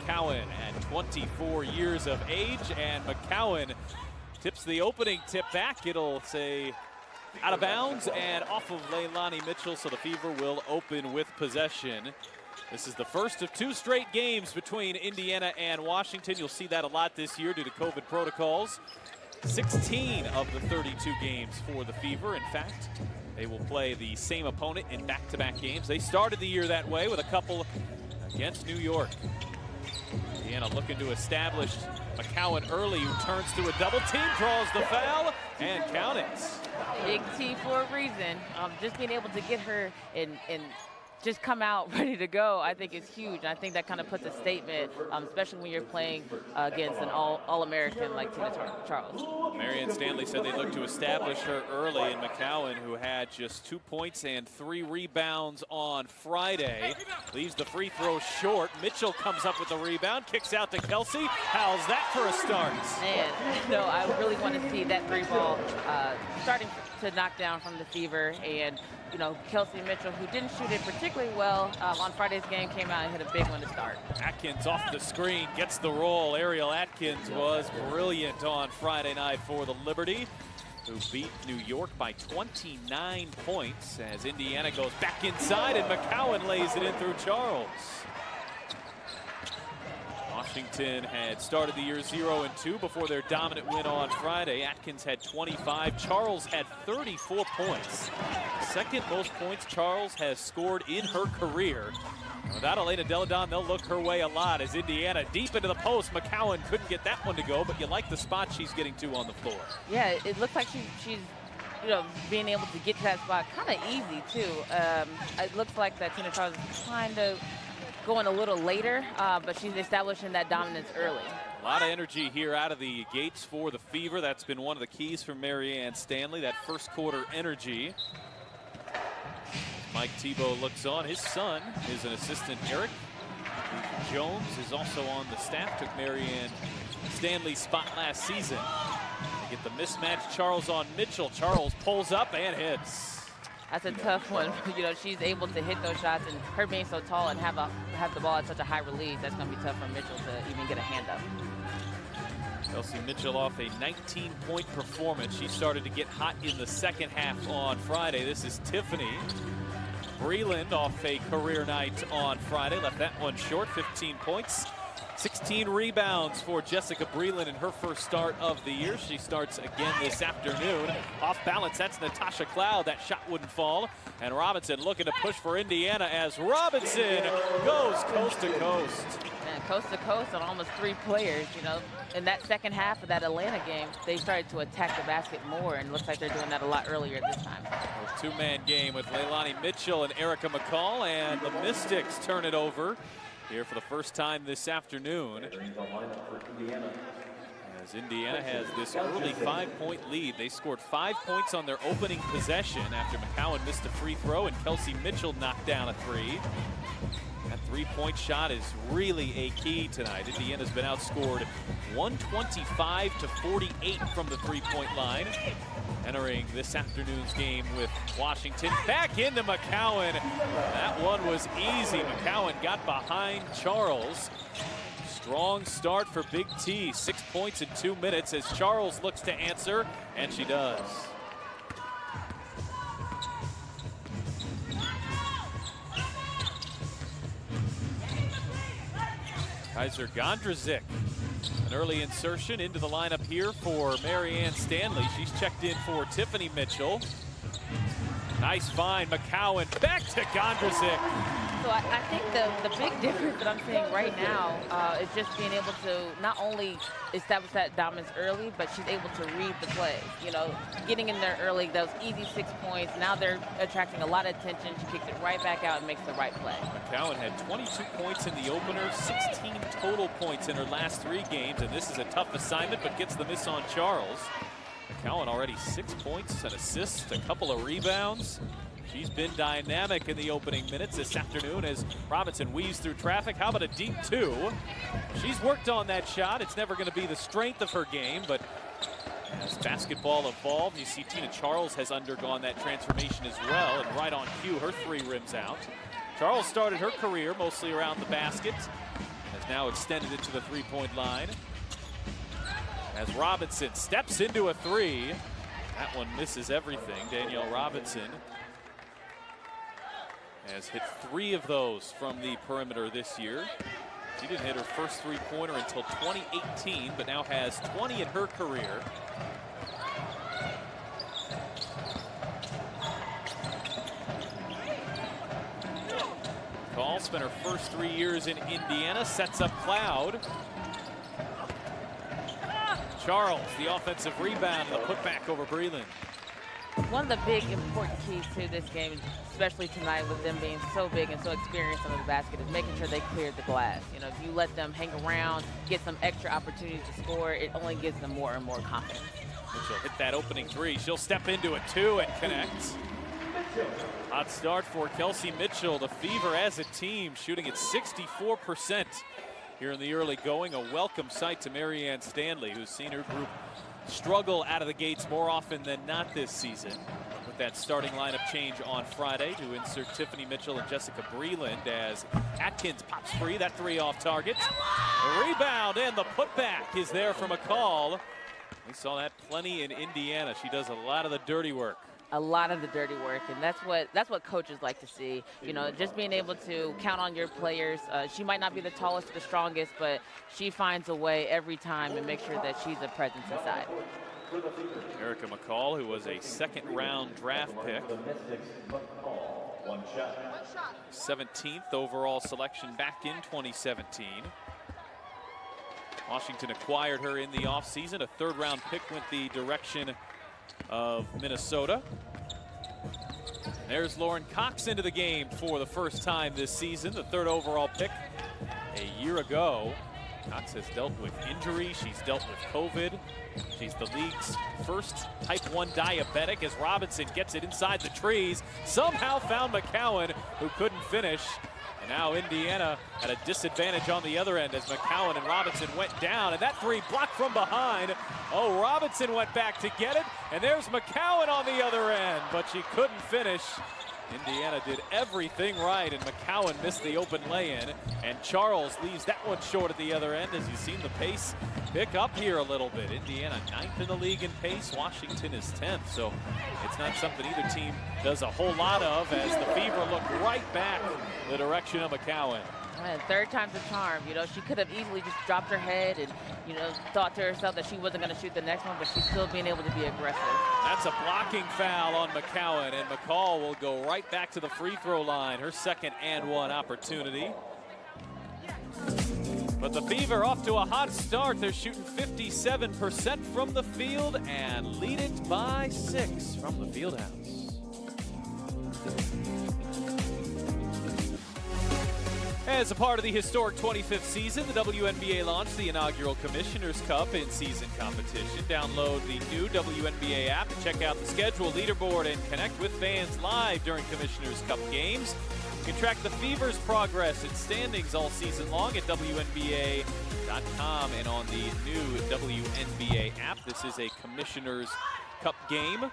McCowan at 24 years of age, and McCowan tips the opening tip back. It'll say out of bounds and off of Leilani Mitchell, so the Fever will open with possession. This is the first of 2 straight games between Indiana and Washington. You'll see that a lot this year due to COVID protocols. 16 of the 32 games for the Fever. In fact, they will play the same opponent in back-to-back games. They started the year that way with a couple against New York. Indiana looking to establish McCowan early, who turns through a double team, draws the foul, and count it. Big T for a reason. Just being able to get her in just come out ready to go, I think is huge. And I think that kind of puts a statement, especially when you're playing against an all-American like Tina Charles. Marianne Stanley said they looked to establish her early, and McCowan, who had just 2 points and 3 rebounds on Friday, leaves the free throw short. Mitchell comes up with the rebound, kicks out to Kelsey. How's that for a start? Man, no, I really want to see that 3-ball starting to knock down from the Fever. And you know, Kelsey Mitchell, who didn't shoot it particularly well on Friday's game, came out and hit a big one to start. Atkins off the screen, gets the roll. Ariel Atkins was brilliant on Friday night for the Liberty, who beat New York by 29 points as Indiana goes back inside and McCowan lays it in through Charles. Washington had started the year 0-2 before their dominant win on Friday. Atkins had 25. Charles had 34 points. Second most points Charles has scored in her career. Without Elena Deladon, they'll look her way a lot as Indiana deep into the post. McCowan couldn't get that one to go, but you like the spot she's getting to on the floor. Yeah, it looks like she's you know, being able to get to that spot kind of easy too. It looks like that Tina Charles is kind of going a little later, but she's establishing that dominance early. A lot of energy here out of the gates for the Fever. That's been one of the keys for Marianne Stanley, that first quarter energy. Mike Thibault looks on. His son is an assistant, Eric Jones, is also on the staff. Took Marianne Stanley's spot last season. They get the mismatch. Charles on Mitchell. Charles pulls up and hits. That's a tough one. You know, she's able to hit those shots, and her being so tall and have the ball at such a high release, that's going to be tough for Mitchell to even get a hand up. Kelsey Mitchell off a 19-point performance. She started to get hot in the second half on Friday. This is Tiffany Breland off a career night on Friday. Left that one short, 15 points. 16 rebounds for Jessica Breland in her first start of the year. She starts again this afternoon. Off balance, that's Natasha Cloud. That shot wouldn't fall. And Robinson looking to push for Indiana as Robinson goes coast to coast. Man, coast to coast on almost 3 players, you know. In that second half of that Atlanta game, they started to attack the basket more, and it looks like they're doing that a lot earlier this time. A 2-man game with Leilani Mitchell and Erica McCall, and the Mystics turn it over here for the first time this afternoon. As Indiana has this early 5-point lead. They scored 5 points on their opening possession after McCowan missed a free throw and Kelsey Mitchell knocked down a 3. That 3-point shot is really a key tonight. Indiana's been outscored 125-48 from the 3-point line. Entering this afternoon's game with Washington. Back into McCowan. That one was easy. McCowan got behind Charles. Strong start for Big T. 6 points in 2 minutes as Charles looks to answer, and she does. Kaiser Gondrazik, an early insertion into the lineup here for Marianne Stanley. She's checked in for Tiffany Mitchell. Nice find, McCowan, back to Gondrazik. So I think the big difference that I'm seeing right now is just being able to not only establish that dominance early, but she's able to read the play. You know, getting in there early, those easy 6 points. Now they're attracting a lot of attention. She kicks it right back out and makes the right play. McCowan had 22 points in the opener, 16 total points in her last 3 games, and this is a tough assignment, but gets the miss on Charles. McCowan already 6 points, an assist, a couple of rebounds. She's been dynamic in the opening minutes this afternoon as Robinson weaves through traffic. How about a deep 2? She's worked on that shot. It's never going to be the strength of her game, but as basketball evolved, you see Tina Charles has undergone that transformation as well, and right on cue, her 3 rims out. Charles started her career mostly around the basket. Has now extended it to the three-point line. As Robinson steps into a three. That one misses everything. Danielle Robinson has hit 3 of those from the perimeter this year. She didn't hit her first three-pointer until 2018, but now has 20 in her career. McCall spent her first 3 years in Indiana, sets up Cloud. Charles, the offensive rebound, and the putback over Breland. One of the big important keys to this game, especially tonight with them being so big and so experienced under the basket, is making sure they cleared the glass. You know, if you let them hang around, get some extra opportunities to score, it only gives them more and more confidence. Mitchell hit that opening three. She'll step into it too and connect. Hot start for Kelsey Mitchell. The Fever as a team shooting at 64% here in the early going. A welcome sight to Marianne Stanley, who's seen her group struggle out of the gates more often than not this season. With that starting lineup change on Friday to insert Tiffany Mitchell and Jessica Breland as Atkins pops free. That three off target. The rebound and the putback is there for McCall. We saw that plenty in Indiana. She does a lot of the dirty work. A lot of the dirty work, and that's what coaches like to see. You know, just being able to count on your players. She might not be the tallest or the strongest, but she finds a way every time and make sure that she's a presence inside. Erica McCall, who was a second-round draft pick. 17th overall selection back in 2017. Washington acquired her in the offseason. A third-round pick went the direction of Minnesota. There's Lauren Cox into the game for the first time this season, the 3rd overall pick a year ago. Cox has dealt with injury. She's dealt with COVID. She's the league's first type 1 diabetic as Robinson gets it inside the trees. Somehow found McCowan, who couldn't finish. And now Indiana at a disadvantage on the other end as McCowan and Robinson went down. And that three blocked from behind. Oh, Robinson went back to get it. And there's McCowan on the other end, but she couldn't finish. Indiana did everything right, and McCowan missed the open lay-in. And Charles leaves that one short at the other end as you've seen the pace pick up here a little bit. Indiana 9th in the league in pace. Washington is 10th. So it's not something either team does a whole lot of as the Fever look right back the direction of McCowan. And 3rd time's a charm. You know, she could have easily just dropped her head and, you know, thought to herself that she wasn't going to shoot the next one, but she's still being able to be aggressive. That's a blocking foul on McCowan, and McCall will go right back to the free throw line. Her 2nd and 1 opportunity. But the Fever off to a hot start. They're shooting 57% from the field and lead it by 6 from the field house. As a part of the historic 25th season, the WNBA launched the inaugural Commissioner's Cup in-season competition. Download the new WNBA app to check out the schedule, leaderboard, and connect with fans live during Commissioner's Cup games. You can track the Fever's progress and standings all season long at WNBA.com and on the new WNBA app. This is a Commissioner's Cup game.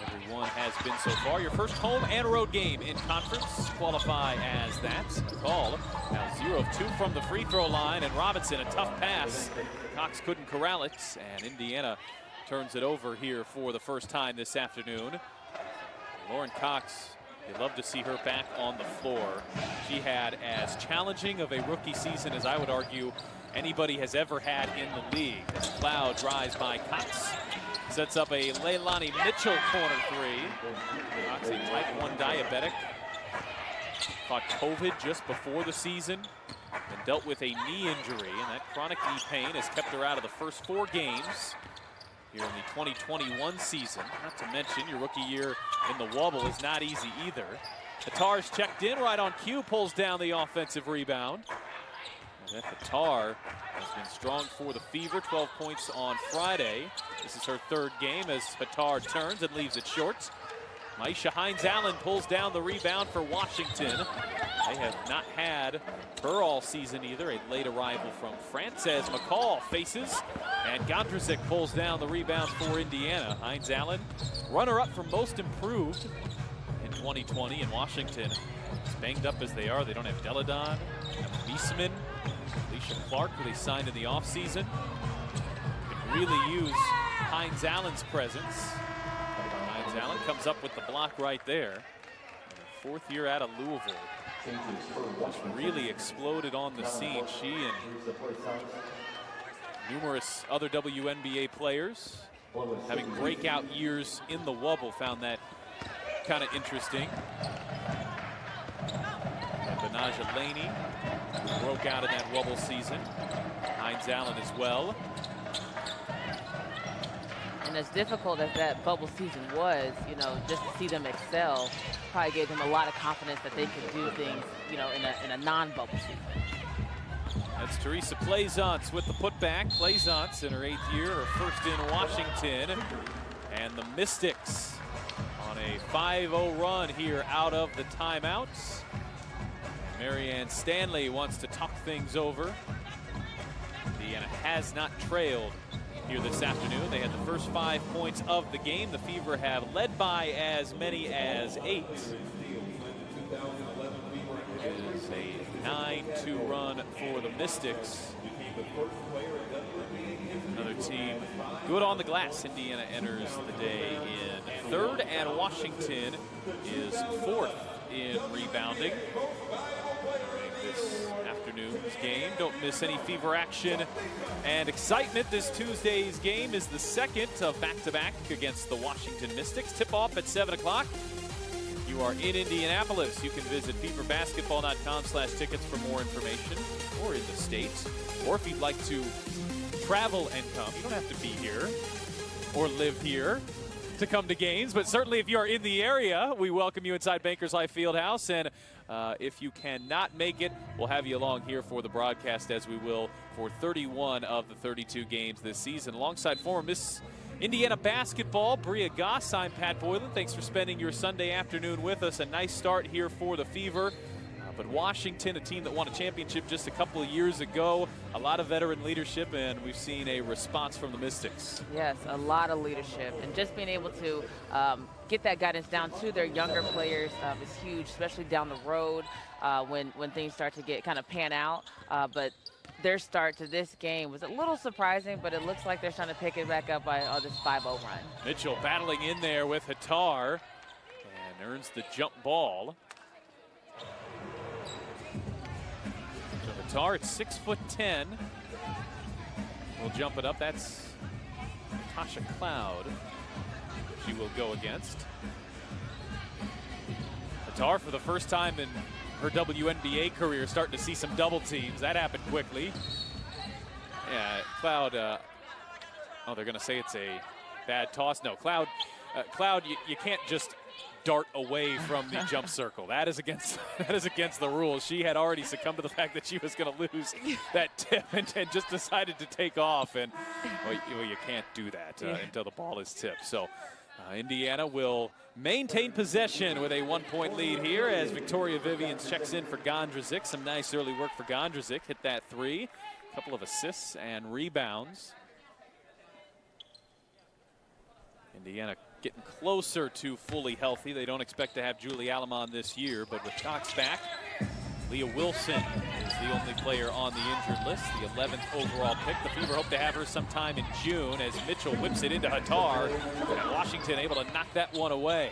Everyone has been so far. Your first home and road game in conference. Qualify as that. McCall now 0 of 2 from the free throw line, and Robinson a tough pass. Cox couldn't corral it, and Indiana turns it over here for the first time this afternoon. Lauren Cox, you'd love to see her back on the floor. She had as challenging of a rookie season as I would argue anybody has ever had in the league. As Cloud drives by Cox. Sets up a Leilani Mitchell corner three. Cox, a type 1 diabetic. Caught COVID just before the season and dealt with a knee injury. And that chronic knee pain has kept her out of the first 4 games here in the 2021 season. Not to mention your rookie year in the wobble is not easy either. Tatar's checked in right on cue, pulls down the offensive rebound. And Tatar has been strong for the Fever, 12 points on Friday. This is her 3rd game as Tatar turns and leaves it short. Maisha Hines-Allen pulls down the rebound for Washington. They have not had her all season either. A late arrival from France as McCall faces, and Gondrzick pulls down the rebound for Indiana. Hines-Allen, runner-up for most improved in 2020 in Washington. As banged up as they are, they don't have Deladon, have Beesman, Alicia Clark, who they signed in the offseason, can really use Hines Allen's presence. Hines Allen comes up with the block right there. Fourth year out of Louisville. Just really exploded on the scene. She and numerous other WNBA players having breakout years in the Wubble found that kind of interesting. Benaja Laney broke out in that Wubble season. Hines Allen as well. And as difficult as that bubble season was, you know, just to see them excel probably gave them a lot of confidence that they could do things, you know, in a non-bubble season. That's Teresa Plaisance with the putback. Plaisance in her 8th year, her first in Washington. And the Mystics on a 5-0 run here out of the timeouts. Marianne Stanley wants to talk things over. Indiana has not trailed here this afternoon. They had the first 5 points of the game. The Fever have led by as many as 8. It is a 9-2 run for the Mystics. Another team good on the glass. Indiana enters the day in 3rd, and Washington is 4th in rebounding. This afternoon's game. Don't miss any Fever action and excitement. This Tuesday's game is the second of back-to-back against the Washington Mystics. Tip-off at 7 o'clock. If you are in Indianapolis, you can visit feverbasketball.com/tickets for more information, or in the States. Or if you'd like to travel and come, you don't have to be here or live here to come to games, but certainly if you are in the area, we welcome you inside Bankers Life Fieldhouse. And if you cannot make it, we'll have you along here for the broadcast, as we will for 31 of the 32 games this season. Alongside former Miss Indiana basketball, Bria Goss, I'm Pat Boylan. Thanks for spending your Sunday afternoon with us. A nice start here for the Fever. But Washington, a team that won a championship just a couple of years ago, a lot of veteran leadership, and we've seen a response from the Mystics. Yes, a lot of leadership, and just being able to get that guidance down to their younger players is huge, especially down the road when things start to get kind of pan out. But their start to this game was a little surprising, but it looks like they're trying to pick it back up by this 5-0 run. Mitchell battling in there with Hattar and earns the jump ball. Hattar at 6'10". Will jump it up. That's Natasha Cloud she will go against. Hattar, for the first time in her WNBA career, starting to see some double teams. That happened quickly. Yeah, Cloud, oh, they're going to say it's a bad toss. No, Cloud, you can't just dart away from the jump circle. That is against the rules. She had already succumbed to the fact that she was going to lose that tip and just decided to take off. And well, you can't do that until the ball is tipped. So Indiana will maintain possession with a 1-point lead here as Victoria Vivians checks in for Gondrazic. Some nice early work for Gondrazic. Hit that 3. A couple of assists and rebounds. Indiana getting closer to fully healthy. They don't expect to have Julie Alamon this year, but with Cox back, Leah Wilson is the only player on the injured list, the 11th overall pick. The Fever hope to have her sometime in June as Mitchell whips it into Hattar, and Washington able to knock that one away.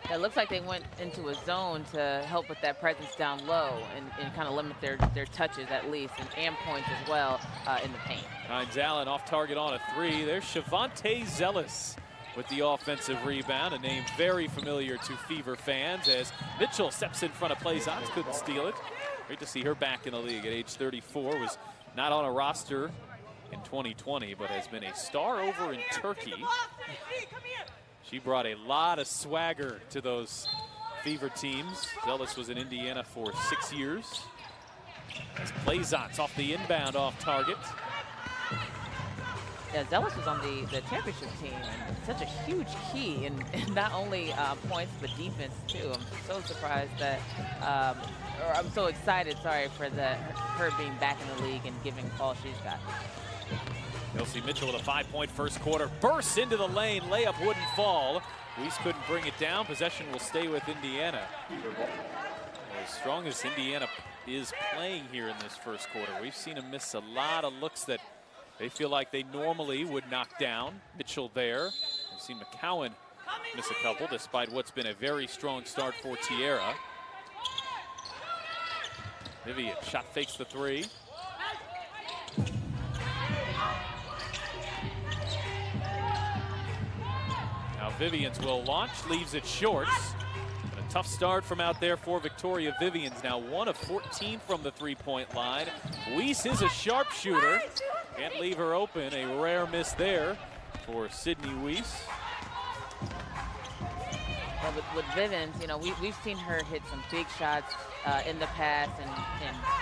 It looks like they went into a zone to help with that presence down low and kind of limit their touches at least, and points as well in the paint. Hines Allen off target on a 3. There's Shavante Zealous with the offensive rebound, a name very familiar to Fever fans as Mitchell steps in front of Plaisance, couldn't steal it. Great to see her back in the league at age 34. Was not on a roster in 2020, but has been a star over in Turkey. She brought a lot of swagger to those Fever teams. Zealous was in Indiana for 6 years. As Plaisance off the inbound off target. Yeah, Zealous was on the championship team, and such a huge key in not only points but defense too. I'm so surprised that, or I'm so excited, sorry, for her being back in the league and giving all she's got. Kelsey Mitchell with a 5-point first quarter, bursts into the lane, layup wouldn't fall. Weiss couldn't bring it down. Possession will stay with Indiana. As strong as Indiana is playing here in this first quarter. We've seen him miss a lot of looks that they feel like they normally would knock down. Mitchell there. We've seen McCowan miss a couple despite what's been a very strong start for Tierra. Vivian shot fakes the three. Now Vivians will launch, leaves it short. And a tough start from out there for Victoria Vivians. Now 1 of 14 from the three-point line. Weiss is a sharpshooter. Can't leave her open. A rare miss there for Sydney Weiss. Well, with Vivians, you know, we've seen her hit some big shots in the past and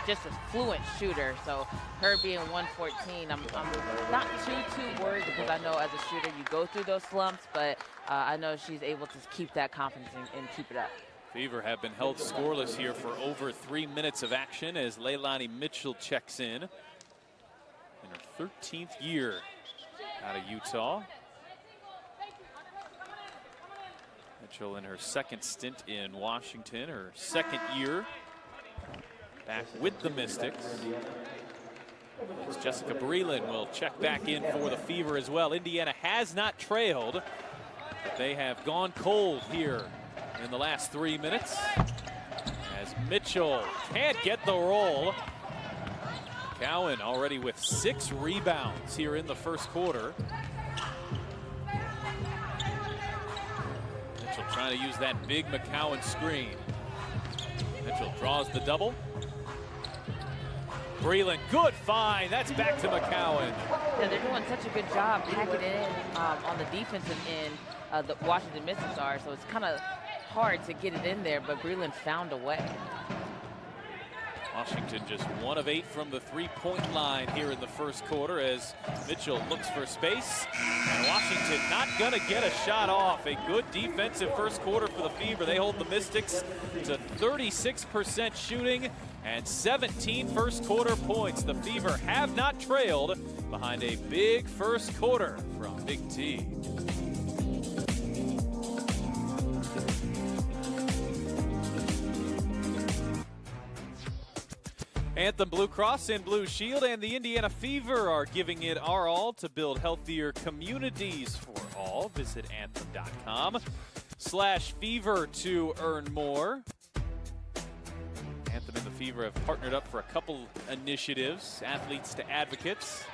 just a fluent shooter. So her being 114, I'm not too worried because I know as a shooter you go through those slumps, but I know she's able to keep that confidence and keep it up. Fever have been held scoreless here for over 3 minutes of action as Leilani Mitchell checks in her 13th year out of Utah. Mitchell in her second stint in Washington, her second year back with the Mystics. As Jessica Breland will check back in for the Fever as well. Indiana has not trailed, but they have gone cold here in the last 3 minutes. As Mitchell can't get the roll. Cowan already with 6 rebounds here in the first quarter. Trying to use that big McCowan screen. Mitchell draws the double. Breland, good find. That's back to McCowan. Yeah, they're doing such a good job packing it in on the defensive end. The Washington Mystics are, so it's kind of hard to get it in there, but Breland found a way. Washington just 1 of 8 from the three-point line here in the first quarter as Mitchell looks for space. And Washington not going to get a shot off. A good defensive first quarter for the Fever. They hold the Mystics to 36% shooting and 17 first quarter points. The Fever have not trailed behind a big first quarter from Big T. Anthem Blue Cross and Blue Shield and the Indiana Fever are giving it our all to build healthier communities for all. Visit anthem.com/fever to earn more. Anthem and the Fever have partnered up for a couple initiatives, athletes to advocates.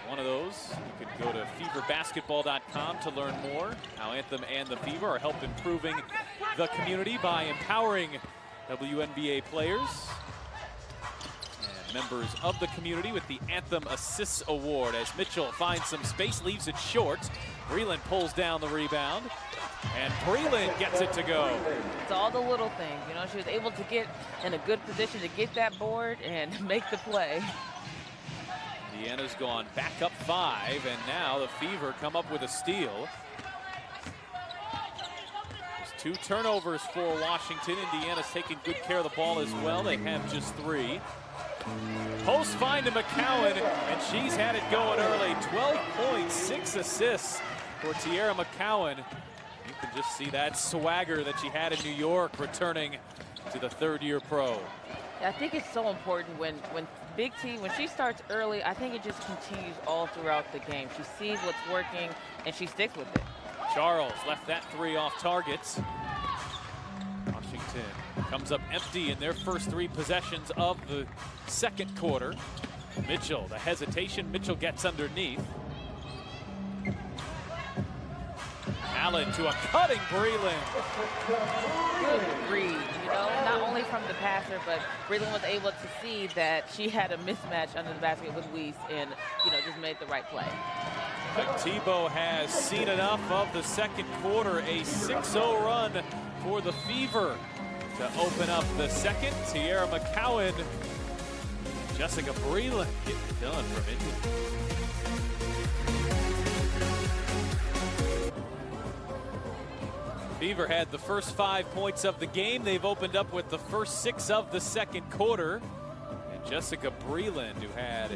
One of those, you can go to feverbasketball.com to learn more. How Anthem and the Fever are helping improving the community by empowering WNBA players and members of the community with the Anthem Assists Award as Mitchell finds some space, leaves it short. Breland pulls down the rebound, and Breland gets it to go. It's all the little things. You know, she was able to get in a good position to get that board and make the play. Indiana's gone back up 5, and now the Fever come up with a steal. 2 turnovers for Washington. Indiana's taking good care of the ball as well. They have just 3. Post find to McCowan, and she's had it going early. 12 points, 6 assists for Tierra McCowan. You can just see that swagger that she had in New York returning to the third-year pro. I think it's so important when Big T, when she starts early, I think it just continues all throughout the game. She sees what's working, and she sticks with it. Charles left that 3 off targets. Washington comes up empty in their first 3 possessions of the second quarter. Mitchell, the hesitation. Mitchell gets underneath. Allen to a cutting Breland. Good read, you know, not only from the passer, but Breland was able to see that she had a mismatch under the basket with Weiss and, you know, just made the right play. But Tebow has seen enough of the second quarter. A 6-0 run for the Fever to open up the second. Tierra McCowan, Jessica Breland getting it done from Indy. Fever had the first 5 points of the game. They've opened up with the first 6 of the second quarter. And Jessica Breland, who had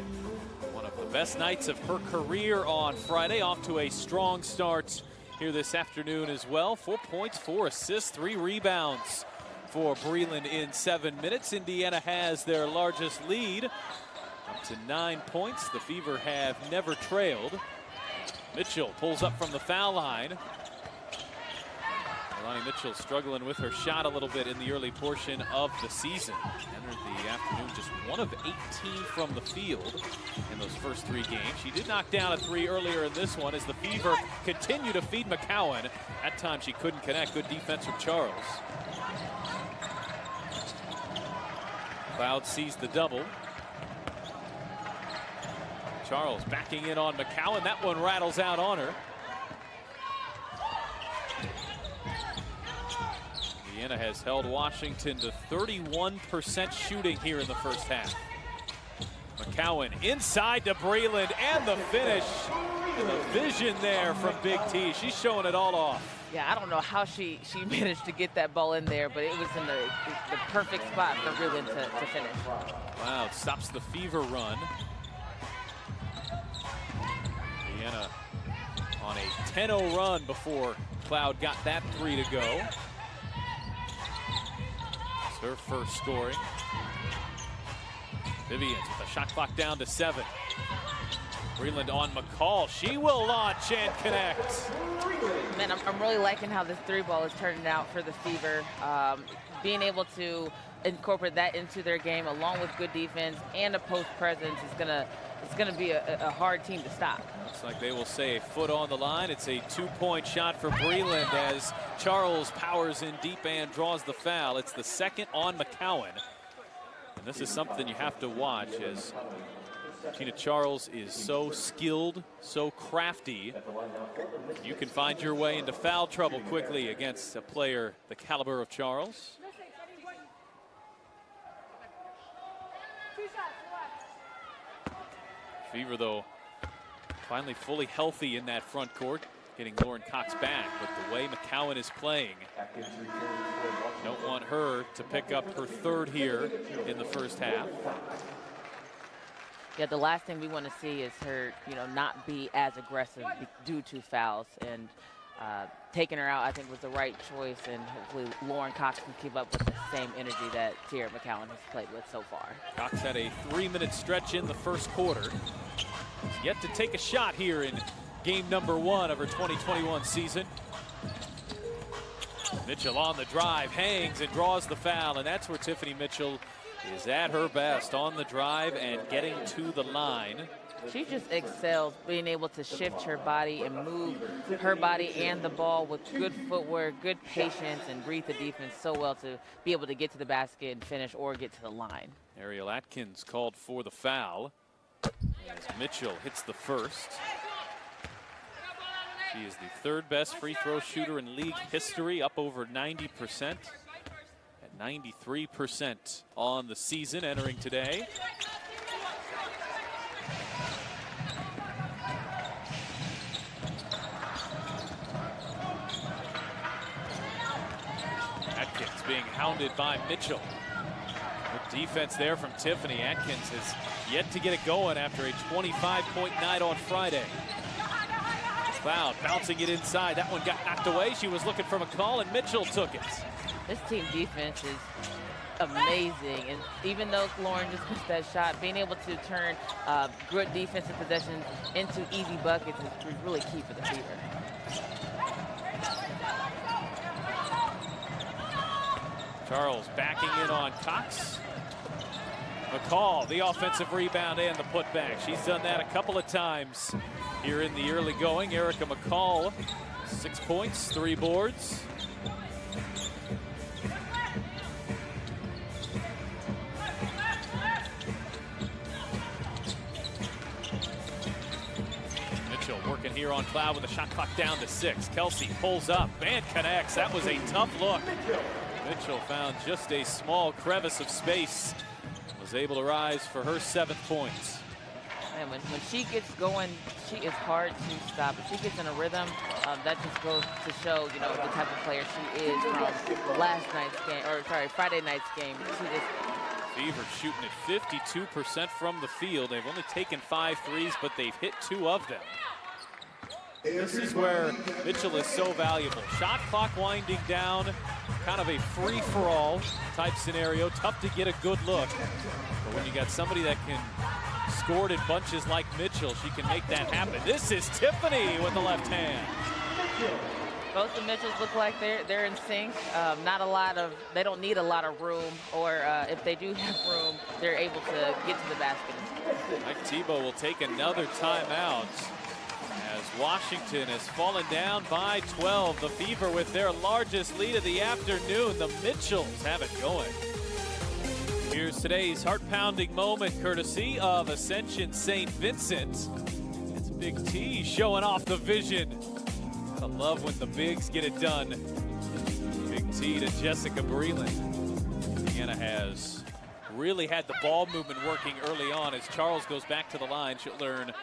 one of the best nights of her career on Friday, off to a strong start here this afternoon as well. 4 points, 4 assists, 3 rebounds. for Breland in 7 minutes. Indiana has their largest lead, up to 9 points. The Fever have never trailed. Mitchell pulls up from the foul line. Leilani Mitchell struggling with her shot a little bit in the early portion of the season. Entered the afternoon just 1 of 18 from the field in those first 3 games. She did knock down a 3 earlier in this one as the Fever continue to feed McCowan. That time she couldn't connect. Good defense from Charles. Cloud sees the double. Charles backing in on McCowan. That one rattles out on her. Indiana has held Washington to 31% shooting here in the first half. McCowan inside to Breland, and the finish. And the vision there from Big T. She's showing it all off. Yeah, I don't know how she managed to get that ball in there, but it was in the perfect spot for Breland to finish. Wow, it stops the Fever run. Indiana on a 10-0 run before Cloud got that 3 to go. Her first scoring. Vivians with a shot clock down to 7. Breland on McCall. She will launch and connect. Man, I'm really liking how this 3 ball is turning out for the Fever. Being able to incorporate that into their game along with good defense and a post presence is gonna be a hard team to stop. Looks like they will say a foot on the line. It's a 2-point shot for Breland as Charles powers in deep and draws the foul. It's the second on McCowan. And this is something you have to watch as Tina Charles is so skilled, so crafty. You can find your way into foul trouble quickly against a player the caliber of Charles. Fever, though, finally fully healthy in that front court, getting Lauren Cox back. But the way McCowan is playing, don't want her to pick up her 3rd here in the first half. Yeah, the last thing we want to see is her, not be as aggressive due to fouls. And taking her out, I think, was the right choice. And hopefully Lauren Cox can keep up with the same energy that Tierra McCowan has played with so far. Cox had a 3-minute stretch in the first quarter. She's yet to take a shot here in game number 1 of her 2021 season. Mitchell on the drive, hangs and draws the foul. And that's where Tiffany Mitchell is at her best, on the drive and getting to the line. She just excels being able to shift her body and move her body and the ball with good footwork, good patience, and read the defense so well to be able to get to the basket and finish or get to the line. Ariel Atkins called for the foul as Mitchell hits the first. She is the 3rd best free throw shooter in league history, up over 90%. 93% on the season entering today. Atkins being hounded by Mitchell. Good defense there from Tiffany. Atkins has yet to get it going after a 25-point night on Friday. Cloud bouncing it inside. That one got knocked away. She was looking for McCall, and Mitchell took it. This team defense is amazing, and even though Lauren just missed that shot, being able to turn good defensive possessions into easy buckets is really key for the Fever. Charles backing in on Cox. McCall, the offensive rebound and the putback. She's done that a couple of times here in the early going. Erica McCall, 6 points, 3 boards. Mitchell working here on Cloud with a shot clock down to 6. Kelsey pulls up and connects. That was a tough look. Mitchell found just a small crevice of space. Was able to rise for her 7th points. And when she gets going, she is hard to stop. If she gets in a rhythm, that just goes to show, the type of player she is from last night's game, or sorry, Friday night's game. Fever shooting at 52% from the field. They've only taken 5 threes, but they've hit 2 of them. This is where Mitchell is so valuable. Shot clock winding down, kind of a free-for-all type scenario. Tough to get a good look. But when you got somebody that can score it in bunches like Mitchell, she can make that happen. This is Tiffany with the left hand. Both the Mitchells look like they're in sync. They don't need a lot of room, or if they do have room, they're able to get to the basket. Mike Tebow will take another timeout as Washington has fallen down by 12. The Fever with their largest lead of the afternoon. The Mitchells have it going. Here's today's heart-pounding moment courtesy of Ascension St. Vincent. It's Big T showing off the vision. I love when the bigs get it done. Big T to Jessica Breland. Indiana has really had the ball movement working early on as Charles goes back to the line. She'll learn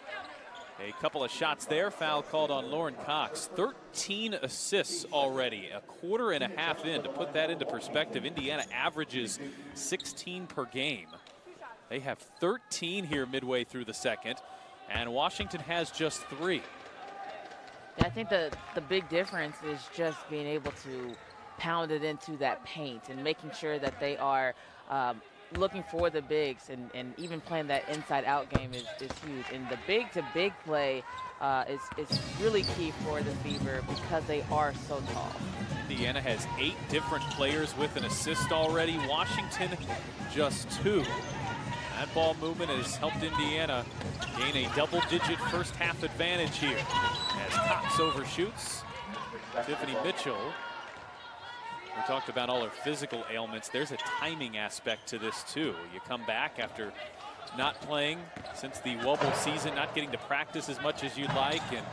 a couple of shots there. Foul called on Lauren Cox. 13 assists already, a quarter and a half in. To put that into perspective, Indiana averages 16 per game. They have 13 here midway through the second, and Washington has just 3. Yeah, I think the big difference is just being able to pound it into that paint and making sure that they are looking for the bigs, and even playing that inside-out game is huge. And the big-to-big play is really key for the Fever because they are so tall. Indiana has 8 different players with an assist already. Washington just 2. That ball movement has helped Indiana gain a double-digit first-half advantage here. As Cox overshoots Tiffany Mitchell. We talked about all her physical ailments. There's a timing aspect to this, too. You come back after not playing since the Wubble season, not getting to practice as much as you'd like, and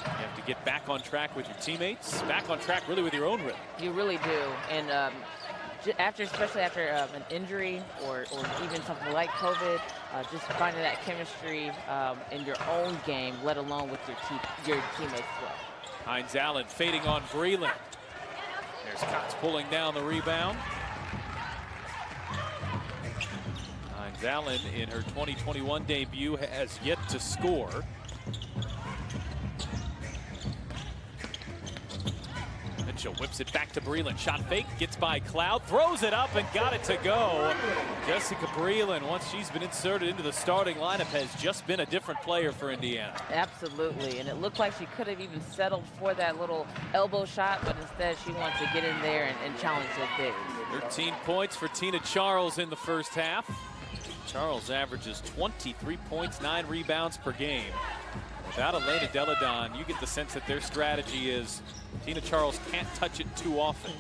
you have to get back on track with your teammates, back on track really with your own rhythm. You really do. And especially after an injury or even something like COVID, just finding that chemistry in your own game, let alone with your teammates as well. Hines Allen fading on Breland. There's Cox pulling down the rebound. Hines Allen in her 2021 debut has yet to score. Mitchell whips it back to Breland. Shot fake, gets by Cloud, throws it up and got it to go. Jessica Breland, once she's been inserted into the starting lineup, has just been a different player for Indiana. Absolutely, and it looked like she could have even settled for that little elbow shot, but instead she wants to get in there and challenge those bigs. 13 points for Tina Charles in the first half. Charles averages 23 points, 9 rebounds per game. Without Elena Deladon, you get the sense that their strategy is Tina Charles can't touch it too often.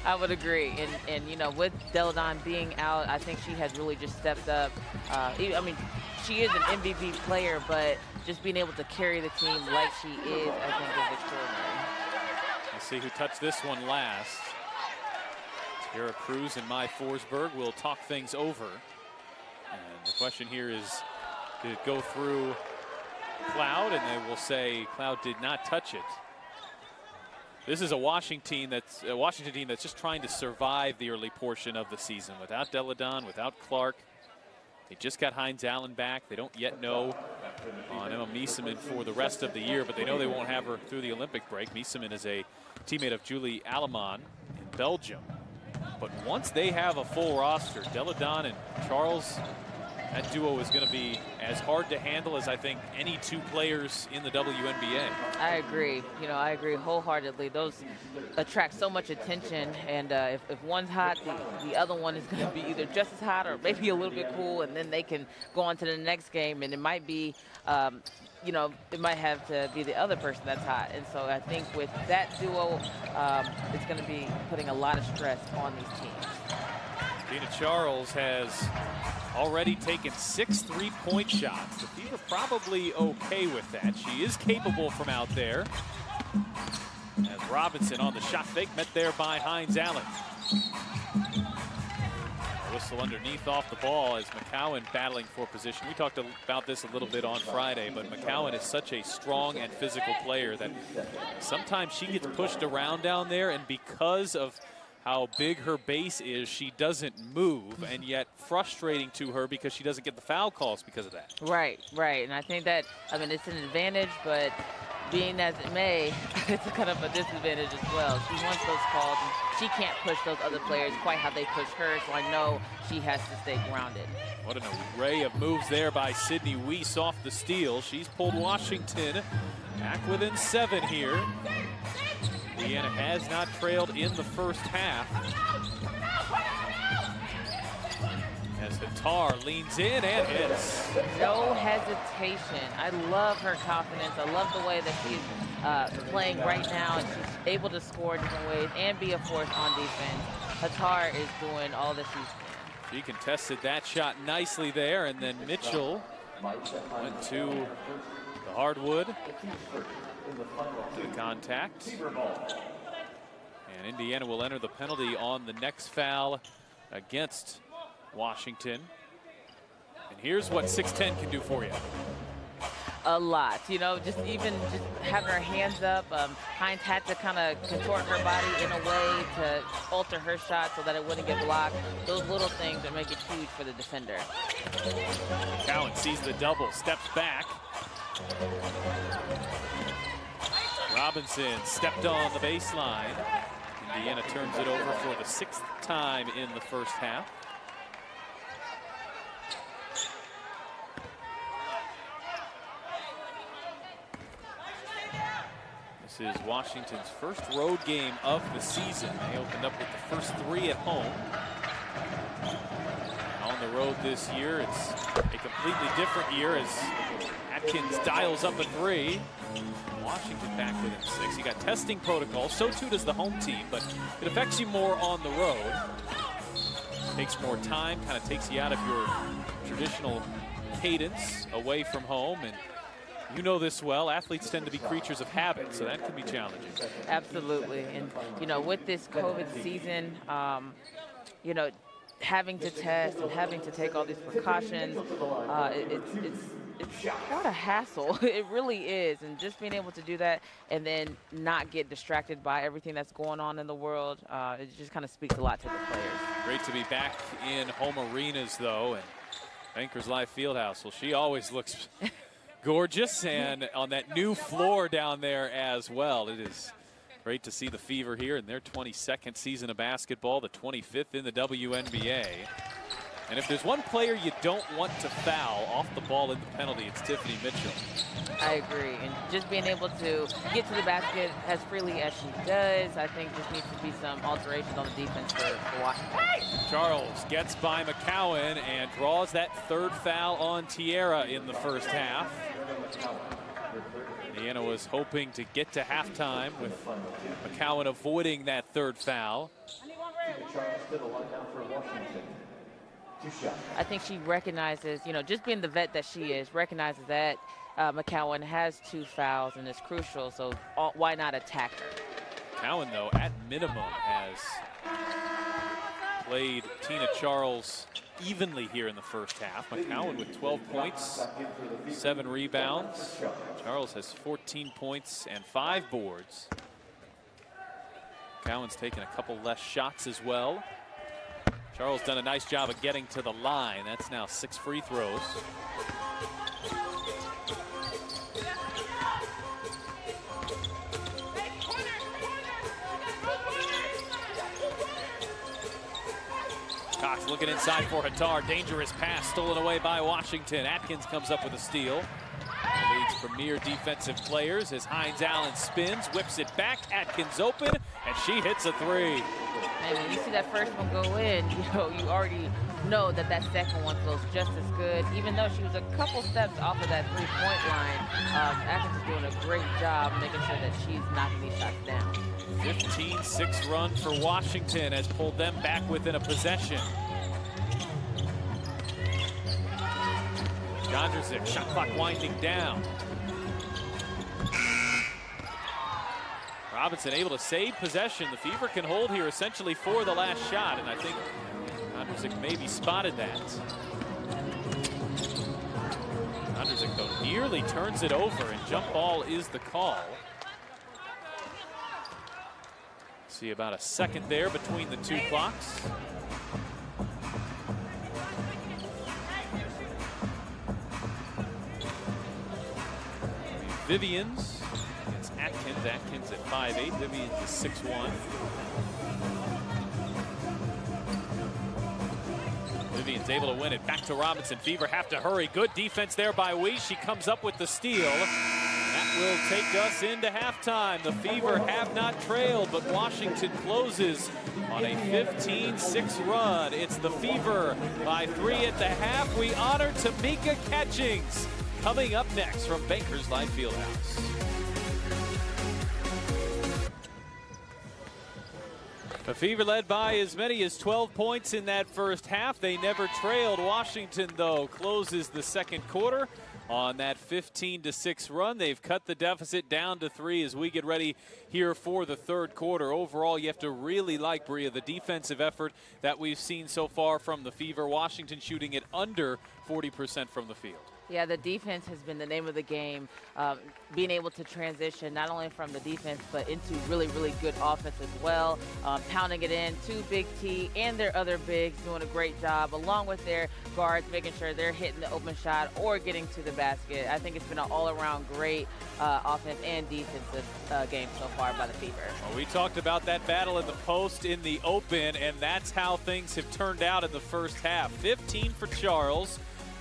I would agree, and you know, with Deladon being out, I think she has really just stepped up. I mean, she is an MVP player, but just being able to carry the team like she is, I think is extraordinary. Let's see who touched this one last. Tara Cruz and Mai Forsberg will talk things over. And the question here is, did it go through Cloud? And they will say Cloud did not touch it. This is a Washington team that's just trying to survive the early portion of the season. Without Deladon, without Clark. They just got Hines Allen back. They don't yet know on Emma Miesemann for the rest of the year, but they know they won't have her through the Olympic break. Miesemann is a teammate of Julie Aleman in Belgium. But once they have a full roster, Deladon and Charles, that duo is going to be as hard to handle as I think any 2 players in the WNBA. I agree. You know, I agree wholeheartedly. Those attract so much attention, and if one's hot, the other one is going to be either just as hot or maybe a little bit cool, and then they can go on to the next game, and it might be, you know, it might have to be the other person that's hot. And so I think with that duo, it's going to be putting a lot of stress on these teams. Tina Charles has already taken 6 3-point shots. The Fever probably okay with that. She is capable from out there. As Robinson on the shot fake, met there by Hines Allen. A whistle underneath off the ball as McCowan battling for position. We talked about this a little bit on Friday, but McCowan is such a strong and physical player that sometimes she gets pushed around down there, and because of how big her base is. She doesn't move, and yet frustrating to her because she doesn't get the foul calls because of that. Right, right. And I think that, I mean, it's an advantage, but being as it may, it's kind of a disadvantage as well. She wants those calls, and she can't push those other players quite how they push her, so I know she has to stay grounded. What an array of moves there by Sydney Weiss off the steal. She's pulled Washington back within 7 here. Indiana has not trailed in the first half. As Hattar leans in and hits. No hesitation. I love her confidence. I love the way that she's playing right now, and she's able to score in different ways and be a force on defense. Hattar is doing all that she's doing. She contested that shot nicely there, and then Mitchell went to the hardwood. To the contact. And Indiana will enter the penalty on the next foul against Washington. And here's what 6'10" can do for you. A lot, you know, just having her hands up. Hines had to kind of contort her body in a way to alter her shot so that it wouldn't get blocked. Those little things that make it huge for the defender. Cowan sees the double, steps back. Robinson stepped on the baseline. Indiana turns it over for the 6th time in the first half. This is Washington's first road game of the season. They opened up with the first 3 at home. On the road this year, it's a completely different year as Atkins dials up a 3. Washington back within 6. You got testing protocols, so too does the home team, but it affects you more on the road. Takes more time, kind of takes you out of your traditional cadence away from home, and you know this well, athletes tend to be creatures of habit, so that can be challenging. Absolutely, and you know, with this COVID season, you know, having to test and having to take all these precautions, it's quite a hassle. It really is. And just being able to do that and then not get distracted by everything that's going on in the world, it just kind of speaks a lot to the players. Great to be back in home arenas, though, and Bankers Life Fieldhouse. Well, she always looks gorgeous, and on that new floor down there as well. It is great to see the Fever here in their 22nd season of basketball, the 25th in the WNBA. And if there's one player you don't want to foul off the ball in the penalty, it's Tiffany Mitchell. I agree. And just being able to get to the basket as freely as she does, I think just needs to be some alterations on the defense for Washington. Charles gets by McCowan and draws that 3rd foul on Tierra in the first half. Indiana was hoping to get to halftime with McCowan avoiding that 3rd foul. I think she recognizes, you know, just being the vet that she is, recognizes that McCowan has 2 fouls and is crucial, so why not attack her? McCowan, though, at minimum has played Tina Charles evenly here in the first half. McCowan with 12 points, 7 rebounds. Charles has 14 points and 5 boards. McCowan's taken a couple less shots as well. Charles done a nice job of getting to the line. That's now 6 free throws. Cox looking inside for Hattar. Dangerous pass stolen away by Washington. Atkins comes up with a steal. Leads premier defensive players as Hines Allen spins, whips it back. Atkins open, and she hits a 3. And when you see that first one go in, you already know that that second one feels just as good. Even though she was a couple steps off of that 3-point line, Atkins is doing a great job making sure that she's knocking these shots down. 15-6 run for Washington has pulled them back within a possession. Gondrzik, shot clock winding down. Robinson able to save possession. The Fever can hold here essentially for the last shot, and I think Gondrzik maybe spotted that. Gondrzik, though, nearly turns it over, and jump ball is the call. See about a second there between the two clocks. Vivians against Atkins. Atkins at 5'8". Vivians is 6'1". Vivian's able to win it. Back to Robinson. Fever have to hurry. Good defense there by Weiss. She comes up with the steal. That will take us into halftime. The Fever have not trailed, but Washington closes on a 15-6 run. It's the Fever by 3 at the half. We honor Tamika Catchings. Coming up next from Bankers Life Fieldhouse. The Fever led by as many as 12 points in that first half. They never trailed. Washington, though, closes the second quarter on that 15-6 run. They've cut the deficit down to 3 as we get ready here for the third quarter. Overall, you have to really like, Bria, the defensive effort that we've seen so far from the Fever. Washington shooting it under 40% from the field. Yeah, the defense has been the name of the game. Being able to transition not only from the defense, but into really, really good offense as well. Pounding it in to Big T and their other bigs doing a great job, along with their guards, making sure they're hitting the open shot or getting to the basket. I think it's been an all-around great offense and defensive game so far by the Fever. Well, we talked about that battle in the post in the open, and that's how things have turned out in the first half. 15 for Charles.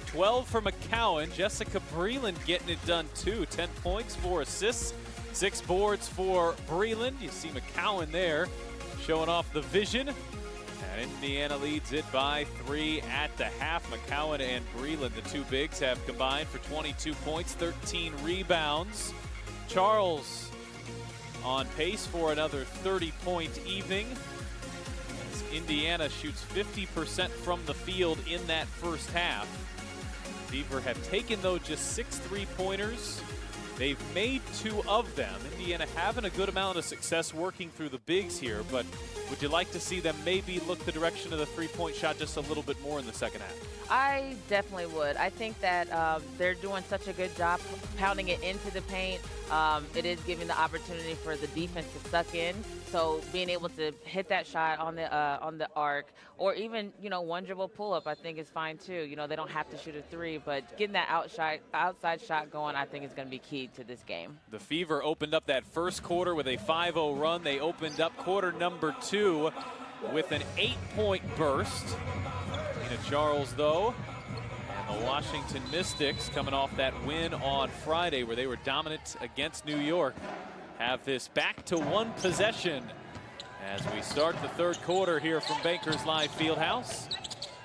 12 for McCowan. Jessica Breland getting it done too. 10 points, 4 assists, 6 boards for Breland. You see McCowan there showing off the vision. And Indiana leads it by 3 at the half. McCowan and Breland, the two bigs, have combined for 22 points, 13 rebounds. Charles on pace for another 30-point evening. As Indiana shoots 50% from the field in that first half. Fever have taken, though, just 6 3-pointers. They've made 2 of them. Indiana having a good amount of success working through the bigs here, but would you like to see them maybe look the direction of the 3-point shot just a little bit more in the second half? I definitely would. I think that they're doing such a good job pounding it into the paint. It is giving the opportunity for the defense to suck in. So being able to hit that shot on the arc, or even, you know, one dribble pull up, I think is fine too. You know, they don't have to shoot a 3, but getting that outside shot going, I think is going to be key to this game. The Fever opened up that first quarter with a 5-0 run. They opened up quarter number 2 with an 8-point burst. Tina Charles, though, and the Washington Mystics, coming off that win on Friday where they were dominant against New York, have this back to 1 possession as we start the third quarter here from Bankers Life Fieldhouse.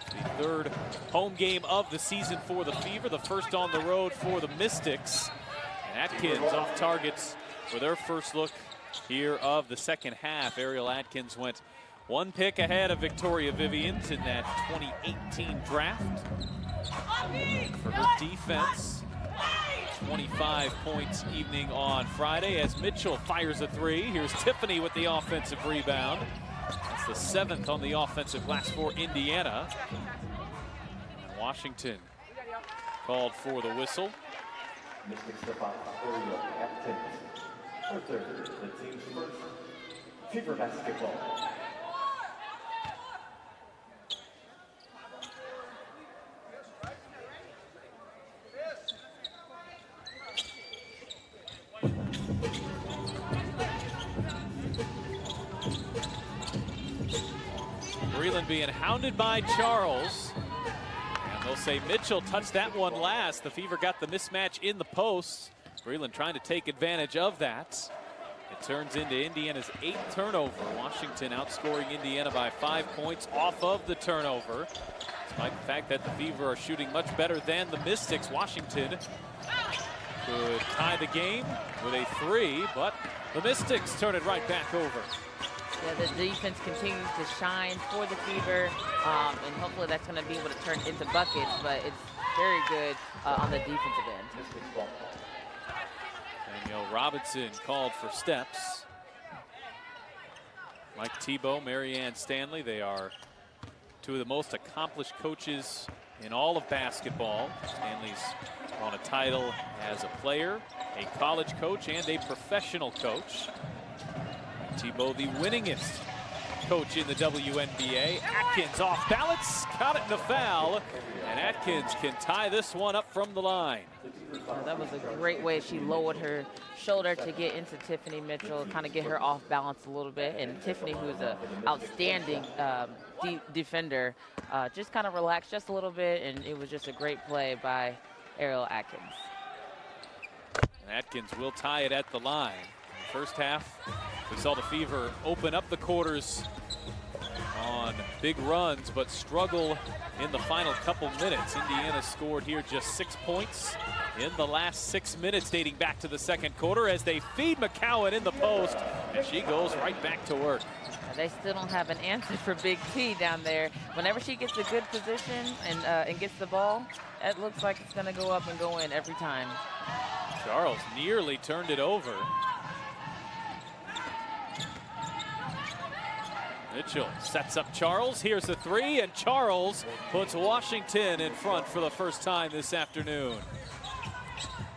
The third home game of the season for the Fever, the first on the road for the Mystics. And Atkins off targets for their first look here of the second half. Ariel Atkins went 1 pick ahead of Victoria Vivians in that 2018 draft. For her defense, 25 points evening on Friday as Mitchell fires a 3. Here's Tiffany with the offensive rebound. That's the 7th on the offensive glass for Indiana. Washington called for the whistle. Fever basketball. Breland being hounded by Charles. And they'll say Mitchell touched that one last. The Fever got the mismatch in the post. Breland trying to take advantage of that. It turns into Indiana's 8th turnover. Washington outscoring Indiana by 5 points off of the turnover. Despite the fact that the Fever are shooting much better than the Mystics, Washington could tie the game with a 3, but the Mystics turn it right back over. Yeah, the defense continues to shine for the Fever, and hopefully that's going to be able to turn into buckets, but it's very good on the defensive end. Danielle Robinson called for steps. Mike Tebow, Marianne Stanley, they are 2 of the most accomplished coaches in all of basketball. Stanley's won a title as a player, a college coach, and a professional coach. Tebow, the winningest coach in the WNBA. Atkins off balance, caught it in a foul, and Atkins can tie this one up from the line. Oh, that was a great way. She lowered her shoulder to get into Tiffany Mitchell, kind of get her off balance a little bit. And Tiffany, who's an outstanding defender, just kind of relaxed just a little bit, and it was just a great play by Ariel Atkins. And Atkins will tie it at the line. In the first half, we saw the Fever open up the quarters on big runs, but struggle in the final couple minutes. Indiana scored here just 6 points in the last 6 minutes, dating back to the second quarter, as they feed McCowan in the post, and she goes right back to work. They still don't have an answer for Big T down there. Whenever she gets a good position and gets the ball, it looks like it's going to go up and go in every time. Charles nearly turned it over. Mitchell sets up Charles. Here's the three, and Charles puts Washington in front for the first time this afternoon.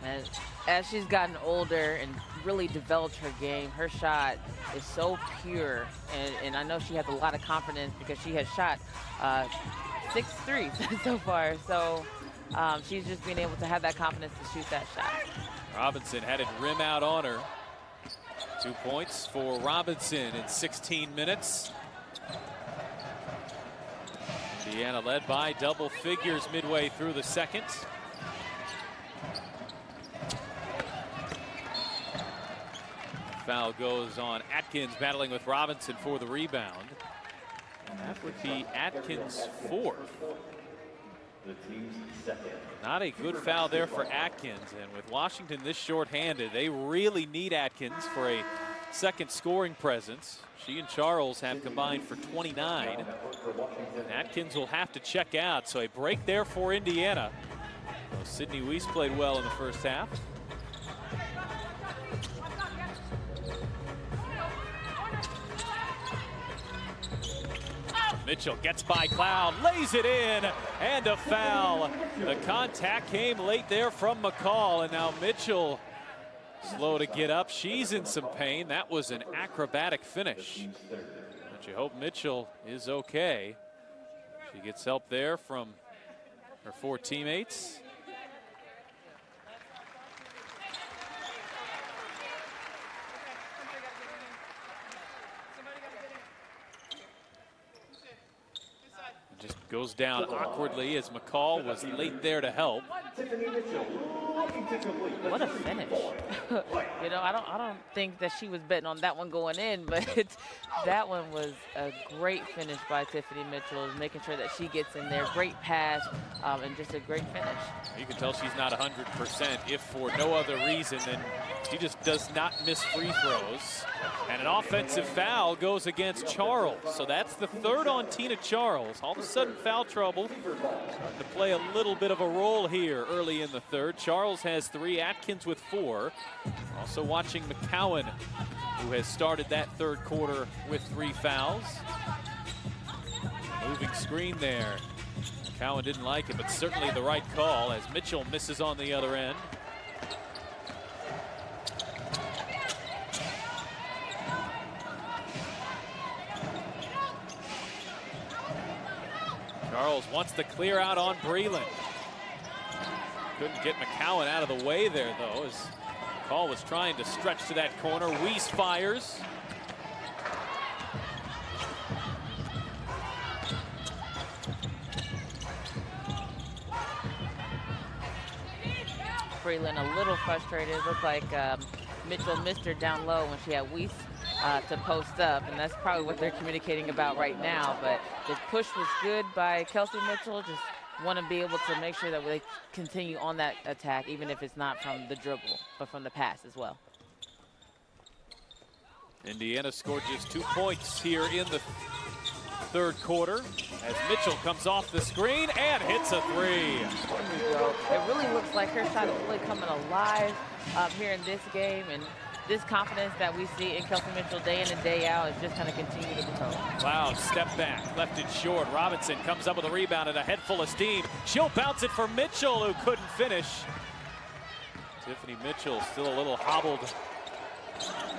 And as she's gotten older and really developed her game, her shot is so pure. And I know she has a lot of confidence because she has shot 6 threes so far. So she's just being able to have that confidence to shoot that shot. Robinson had it rim out on her. 2 points for Robinson in 16 minutes. Indiana led by double figures midway through the second. Foul goes on Atkins, battling with Robinson for the rebound. And that would be Atkins' fourth. Not a good foul there for Atkins. And with Washington this short-handed, they really need Atkins for a second scoring presence. She and Charles have combined for 29. And Atkins will have to check out, so a break there for Indiana. Well, Sydney Weiss played well in the first half. Mitchell gets by Cloud, lays it in, and a foul. The contact came late there from McCall, and now Mitchell slow to get up. She's in some pain. That was an acrobatic finish. But you hope Mitchell is okay. She gets help there from her 4 teammates. Just goes down awkwardly as McCall was late there to help. What a finish. You know, I don't think that she was betting on that one going in, but that one was a great finish by Tiffany Mitchell, making sure that she gets in there. Great pass, and just a great finish. You can tell she's not 100%, if for no other reason than she just does not miss free throws. And an offensive foul goes against Charles. So that's the third on Tina Charles. All of a sudden, foul trouble starting to play a little bit of a role here early in the third. Charles has 3, Atkins with 4. Also watching McCowan, who has started that third quarter with 3 fouls. Moving screen there. McCowan didn't like it, but certainly the right call as Mitchell misses on the other end. Charles wants to clear out on Breland. Couldn't get McCowan out of the way there, though, as McCall was trying to stretch to that corner. Weiss fires. Breland a little frustrated. It looked like Mitchell missed her down low when she had Weiss to post up, and that's probably what they're communicating about right now. But the push was good by Kelsey Mitchell. Just want to be able to make sure that they continue on that attack, even if it's not from the dribble, but from the pass as well. Indiana scored just 2 points here in the third quarter as Mitchell comes off the screen and hits a 3. There we go. It really looks like her shot is really coming alive here in this game, and this confidence that we see in Kelsey Mitchell day in and day out is just going to continue to grow. Cloud step back, left it short. Robinson comes up with a rebound and a head full of steam. She'll bounce it for Mitchell, who couldn't finish. Tiffany Mitchell still a little hobbled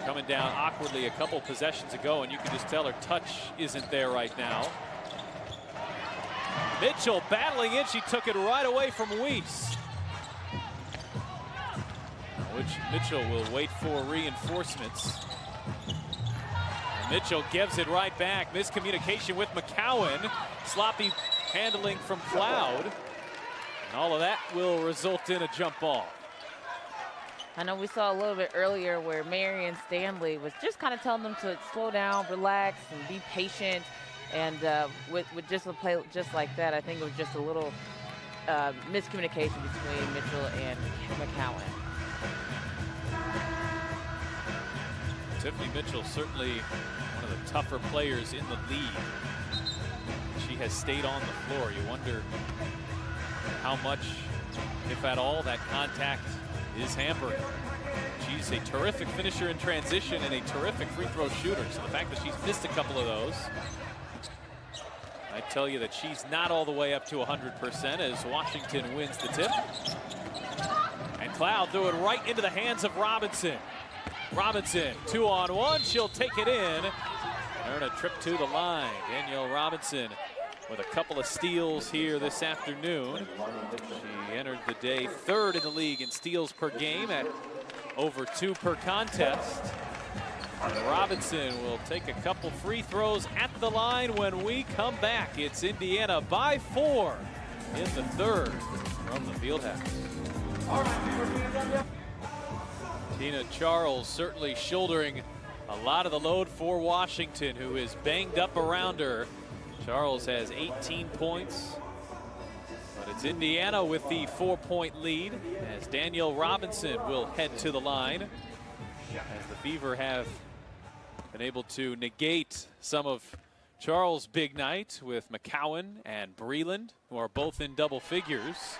coming down awkwardly a couple possessions ago, and you can just tell her touch isn't there right now. Mitchell battling in. She took it right away from Weiss, which Mitchell will wait for reinforcements. And Mitchell gives it right back. Miscommunication with McCowan. Sloppy handling from Cloud. And all of that will result in a jump ball. I know we saw a little bit earlier where Marion Stanley was just kind of telling them to slow down, relax, and be patient. And with just a play just like that, I think it was just a little miscommunication between Mitchell and McCowan. Tiffany Mitchell, certainly one of the tougher players in the league. She has stayed on the floor. You wonder how much, if at all, that contact is hampering. She's a terrific finisher in transition and a terrific free throw shooter. So the fact that she's missed a couple of those, I tell you that she's not all the way up to 100% as Washington wins the tip. And Cloud threw it right into the hands of Robinson. Robinson, 2-on-1, she'll take it in. Earn a trip to the line. Danielle Robinson with a couple of steals here this afternoon. She entered the day third in the league in steals per game at over 2 per contest. And Robinson will take a couple free throws at the line when we come back. It's Indiana by 4 in the third from the field house. Tina Charles certainly shouldering a lot of the load for Washington, who is banged up around her. Charles has 18 points, but it's Indiana with the 4-point lead as Danielle Robinson will head to the line, as the Fever have been able to negate some of Charles' big night with McCowan and Breland, who are both in double figures.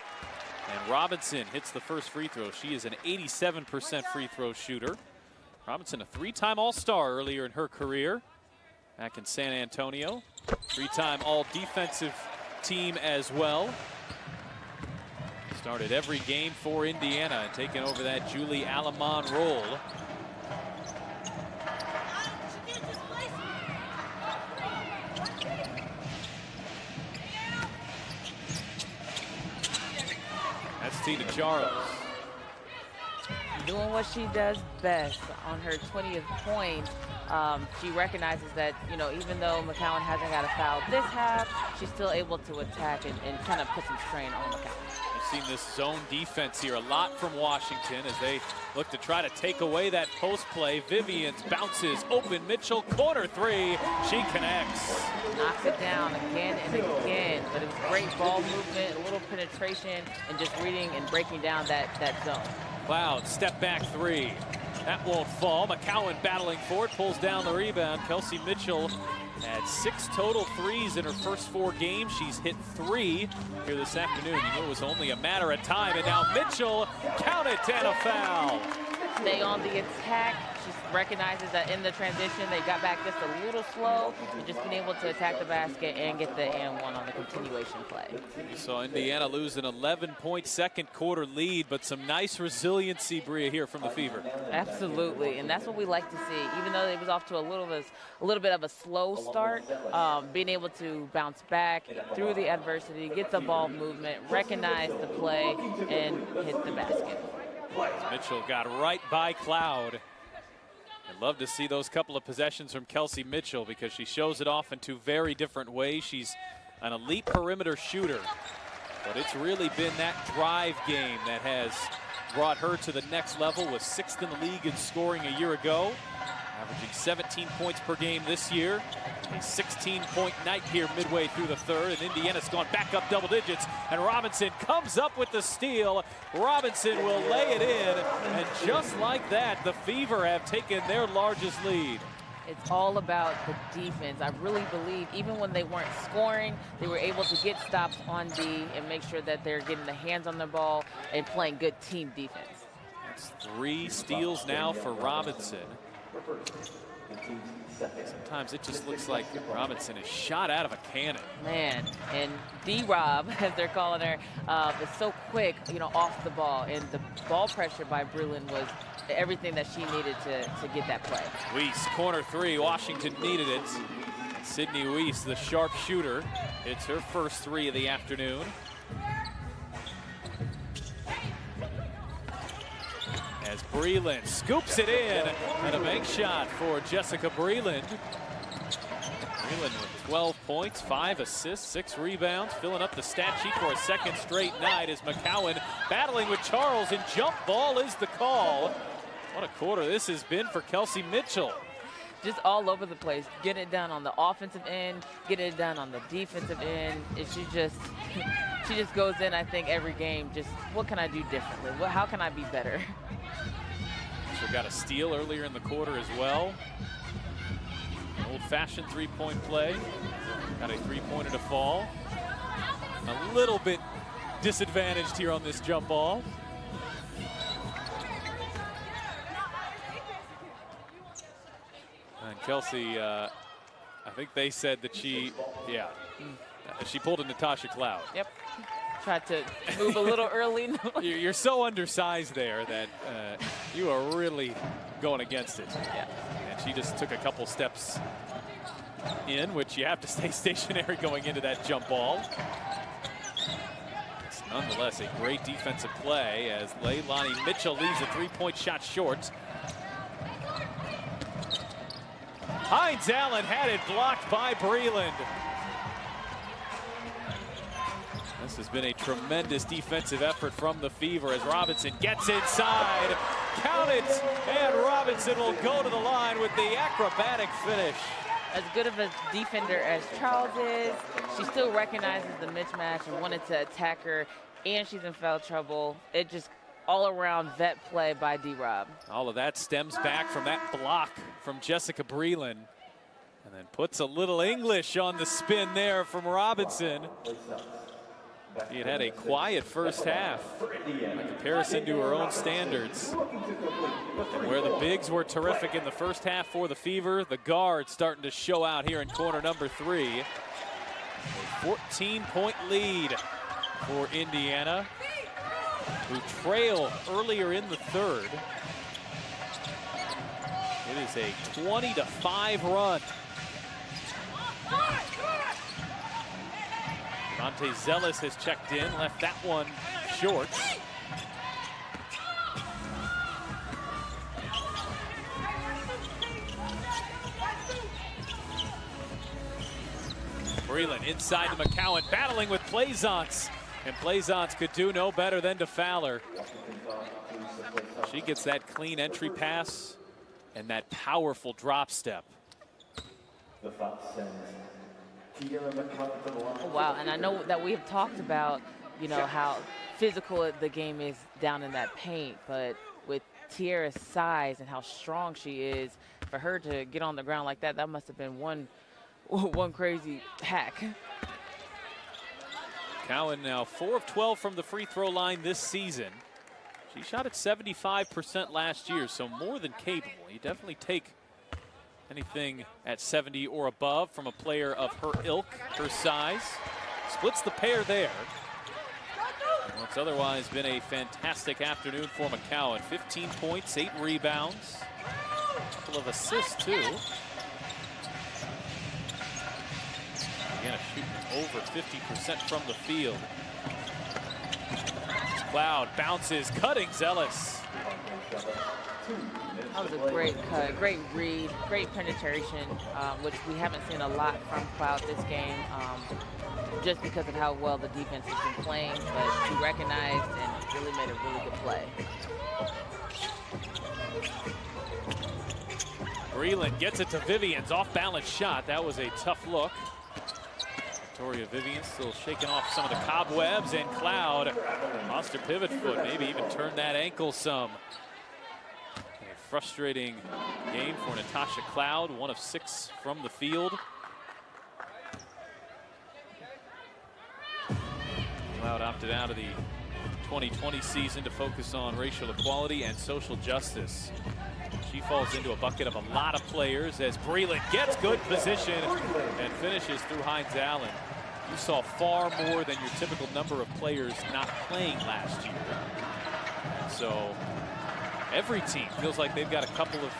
And Robinson hits the first free throw. She is an 87% free throw shooter. Robinson, a 3-time All-Star earlier in her career back in San Antonio. 3-time All-Defensive team as well. Started every game for Indiana and taken over that Julie Alamon role. That's Tina Charles. Doing what she does best on her 20th point. She recognizes that, you know, even though McCowan hasn't got a foul this half, she's still able to attack and kind of put some strain on McCowan. We've seen this zone defense here a lot from Washington as they look to try to take away that post play. Vivians bounces open. Mitchell, corner three. She connects. Knocks it down again and again. But it was great ball movement, a little penetration, and just reading and breaking down that zone. Cloud, step back three. That won't fall. McCowan battling for it, pulls down the rebound. Kelsey Mitchell had 6 total threes in her first 4 games. She's hit 3 here this afternoon. You knew it was only a matter of time, and now Mitchell, count it, and a foul. Stay on the attack. She recognizes that in the transition, they got back just a little slow, and just been able to attack the basket and get the and one on the continuation play. You saw Indiana lose an 11-point second quarter lead, but some nice resiliency, Bria, here from the Fever. Absolutely, and that's what we like to see. Even though it was off to a little bit of a slow start, being able to bounce back through the adversity, get the ball movement, recognize the play, and hit the basket. Mitchell got right by Cloud. I'd love to see those couple of possessions from Kelsey Mitchell because she shows it off in 2 very different ways. She's an elite perimeter shooter, but it's really been that drive game that has brought her to the next level. Was 6th in the league in scoring a year ago, averaging 17 points per game this year. A 16-point night here midway through the third, and Indiana's gone back up double digits, and Robinson comes up with the steal. Robinson will lay it in, and just like that, the Fever have taken their largest lead. It's all about the defense. I really believe even when they weren't scoring, they were able to get stops on D and make sure that they're getting the hands on the ball and playing good team defense. That's 3 steals now for Robinson. Sometimes it just looks like Robinson is shot out of a cannon. Man, and D-Rob, as they're calling her, is so quick, off the ball. And the ball pressure by Breland was everything that she needed to get that play. Weiss, corner three. Washington needed it. Sydney Weiss, the sharp shooter, hits her first three of the afternoon. As Breland scoops it in, and a bank shot for Jessica Breland. Breland with 12 points, 5 assists, 6 rebounds, filling up the stat sheet for a second straight night as McCowan battling with Charles, and jump ball is the call. What a quarter this has been for Kelsey Mitchell. Just all over the place, getting it done on the offensive end, getting it done on the defensive end. And she just goes in, I think, every game, just what can I do differently? How can I be better? She got a steal earlier in the quarter as well. An old-fashioned three-point play. Got a three-pointer to fall. A little bit disadvantaged here on this jump ball. And Kelsey, I think they said that she pulled a Natasha Cloud. Yep. Tried to move a little early. You're so undersized there that you are really going against it. Yeah. And she just took a couple steps in, which you have to stay stationary going into that jump ball. It's nonetheless a great defensive play as Leilani Mitchell leaves a three-point shot short. Hines Allen had it blocked by Breland. This has been a tremendous defensive effort from the Fever as Robinson gets inside. Count it, and Robinson will go to the line with the acrobatic finish. As good of a defender as Charles is, she still recognizes the mismatch and wanted to attack her, and she's in foul trouble. It just all-around vet play by D-Rob. All of that stems back from that block from Jessica Breland, and then puts a little English on the spin there from Robinson. She had a quiet first half in comparison to her own standards. And where the bigs were terrific in the first half for the Fever, the guards starting to show out here in quarter number 3. A 14-point lead for Indiana, who trail earlier in the third. It is a 20-5 run. Monte Zealous has checked in, left that one short. Breland inside to McCowan, battling with Plaisance. And Plaisance could do no better than to foul her. She gets that clean entry pass and that powerful drop step. Oh, wow, and I know that we have talked about, how physical the game is down in that paint, but with Tiara's size and how strong she is, for her to get on the ground like that, that must have been one crazy hack. Cowan now 4 of 12 from the free throw line this season. She shot at 75% last year, so more than capable. You definitely take anything at 70 or above from a player of her ilk, her size. Splits the pair there. Well, it's otherwise been a fantastic afternoon for McCowan. 15 points, 8 rebounds, a couple of assists too. Again, shooting over 50% from the field. Cloud bounces, cutting Zealous. That was a great cut, great read, great penetration, which we haven't seen a lot from Cloud this game, just because of how well the defense has been playing, but she recognized and really made a really good play. Breland gets it to Vivian's off-balance shot. That was a tough look. Victoria Vivian still shaking off some of the cobwebs, and Cloud lost her pivot foot, maybe even turned that ankle some. A frustrating game for Natasha Cloud, 1 of 6 from the field. Cloud opted out of the 2020 season to focus on racial equality and social justice. She falls into a bucket of a lot of players as Breland gets good position and finishes through Hines Allen. You saw far more than your typical number of players not playing last year. So every team feels like they've got a couple of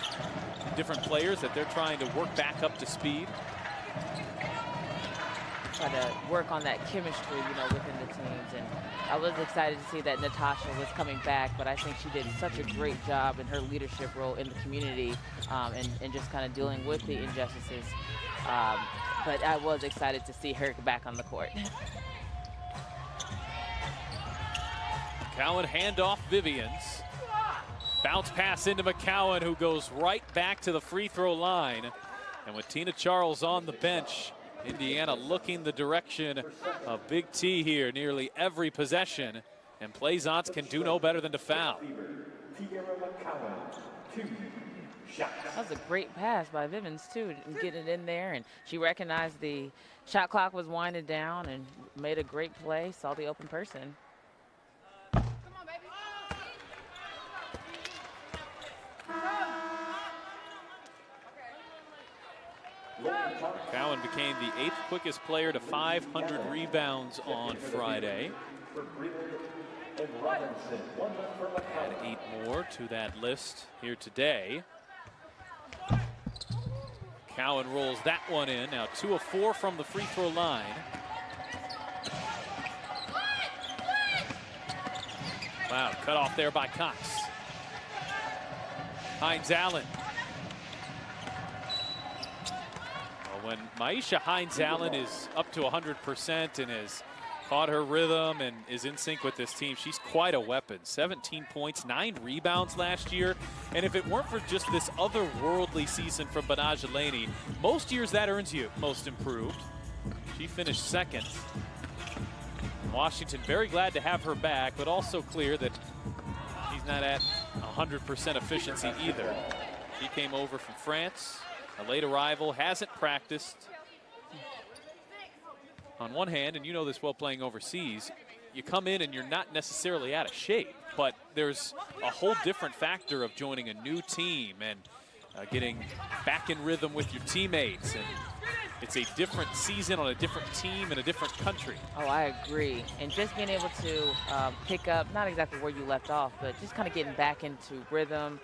different players that they're trying to work back up to speed. Try to work on that chemistry, you know, within the teams. And I was excited to see that Natasha was coming back, but I think she did such a great job in her leadership role in the community, and just kind of dealing with the injustices. But I was excited to see her back on the court. McCowan handoff Vivians. Bounce pass into McCowan, who goes right back to the free throw line. And with Tina Charles on the bench, Indiana looking the direction of Big T here nearly every possession. And Plaisance can do no better than to foul. That was a great pass by Vivens, too, getting it in there. And she recognized the shot clock was winding down and made a great play, saw the open person. Come on, baby. McCowan became the 8th quickest player to 500 rebounds on Friday. Add 8 more to that list here today. McCowan rolls that one in. Now 2 of 4 from the free throw line. Wow, cut off there by Cox. Hines Allen. When Maisha Hines Allen is up to 100% and has caught her rhythm and is in sync with this team, she's quite a weapon. 17 points, 9 rebounds last year. And if it weren't for just this otherworldly season from Banaj Eleni, most years that earns you most improved. She finished 2nd. Washington very glad to have her back, but also clear that she's not at 100% efficiency either. She came over from France. A late arrival, hasn't practiced. On one hand, and you know this well playing overseas, you come in and you're not necessarily out of shape, but there's a whole different factor of joining a new team and getting back in rhythm with your teammates. And it's a different season on a different team in a different country. Oh, I agree. And just being able to pick up, not exactly where you left off, but just kind of getting back into rhythm.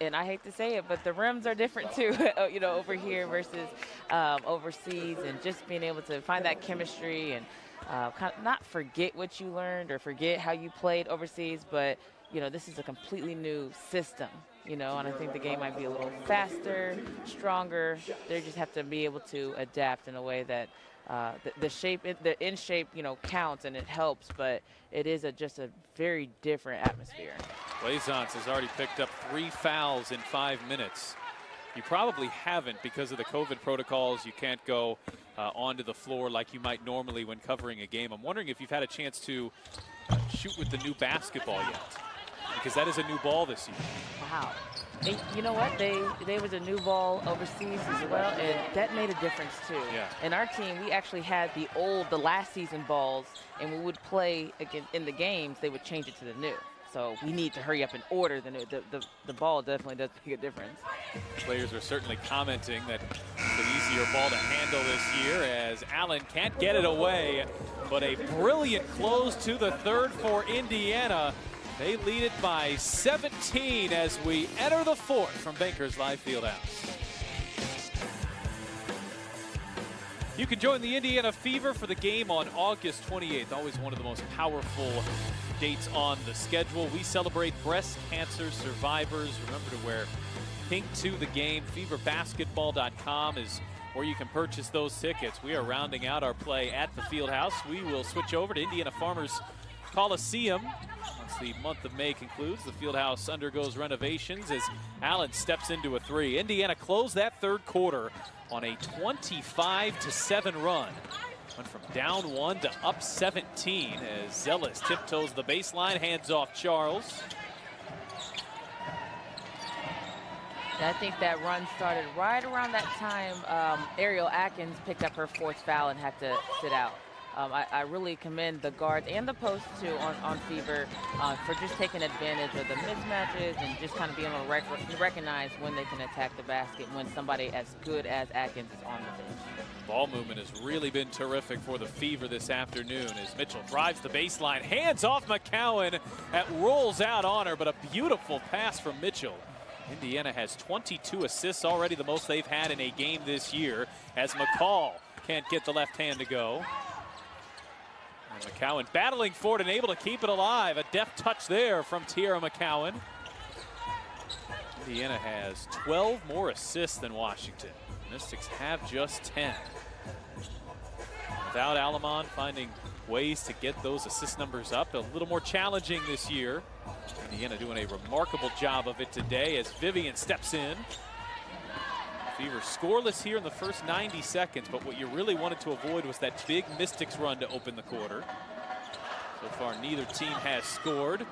And I hate to say it, but the rims are different too, you know, over here versus overseas, and just being able to find that chemistry and kind of not forget what you learned or forget how you played overseas, but, you know, this is a completely new system, you know, and I think the game might be a little faster, stronger. They just have to be able to adapt in a way that the in shape, you know, counts and it helps, but it is just a very different atmosphere. Plaisance has already picked up 3 fouls in 5 minutes. You probably haven't because of the COVID protocols. You can't go onto the floor like you might normally when covering a game. I'm wondering if you've had a chance to shoot with the new basketball yet, because that is a new ball this year. Wow. And you know what? There was a new ball overseas as well, and that made a difference too. Yeah. In our team, we actually had the last season balls, and we would play again in the games. They would change it to the new. So we need to hurry up and order the new. The ball definitely does make a difference. Players are certainly commenting that it's an easier ball to handle this year as Allen can't get it away, but a brilliant close to the third for Indiana. They lead it by 17 as we enter the fourth from Bankers Live Fieldhouse. You can join the Indiana Fever for the game on August 28th. Always one of the most powerful dates on the schedule. We celebrate breast cancer survivors. Remember to wear pink to the game. Feverbasketball.com is where you can purchase those tickets. We are rounding out our play at the Fieldhouse. We will switch over to Indiana Farmers Coliseum. Once the month of May concludes, the Fieldhouse undergoes renovations as Allen steps into a 3. Indiana closed that third quarter on a 25-7 run. Went from down 1 to up 17 as Zealous tiptoes the baseline, hands off Charles. I think that run started right around that time Ariel Atkins picked up her 4th foul and had to sit out. I really commend the guards and the posts too on Fever for just taking advantage of the mismatches and just kind of being able to recognize when they can attack the basket when somebody as good as Atkins is on the bench. Ball movement has really been terrific for the Fever this afternoon as Mitchell drives the baseline, hands off McCowan, that rolls out on her, but a beautiful pass from Mitchell. Indiana has 22 assists already, the most they've had in a game this year, as McCall can't get the left hand to go. And McCowan battling for it and able to keep it alive. A deft touch there from Tierra McCowan. Indiana has 12 more assists than Washington. Mystics have just 10. Without Alamon finding ways to get those assist numbers up, a little more challenging this year. Indiana doing a remarkable job of it today as Vivian steps in. Fever scoreless here in the first 90 seconds, but what you really wanted to avoid was that big Mystics run to open the quarter. So far, neither team has scored.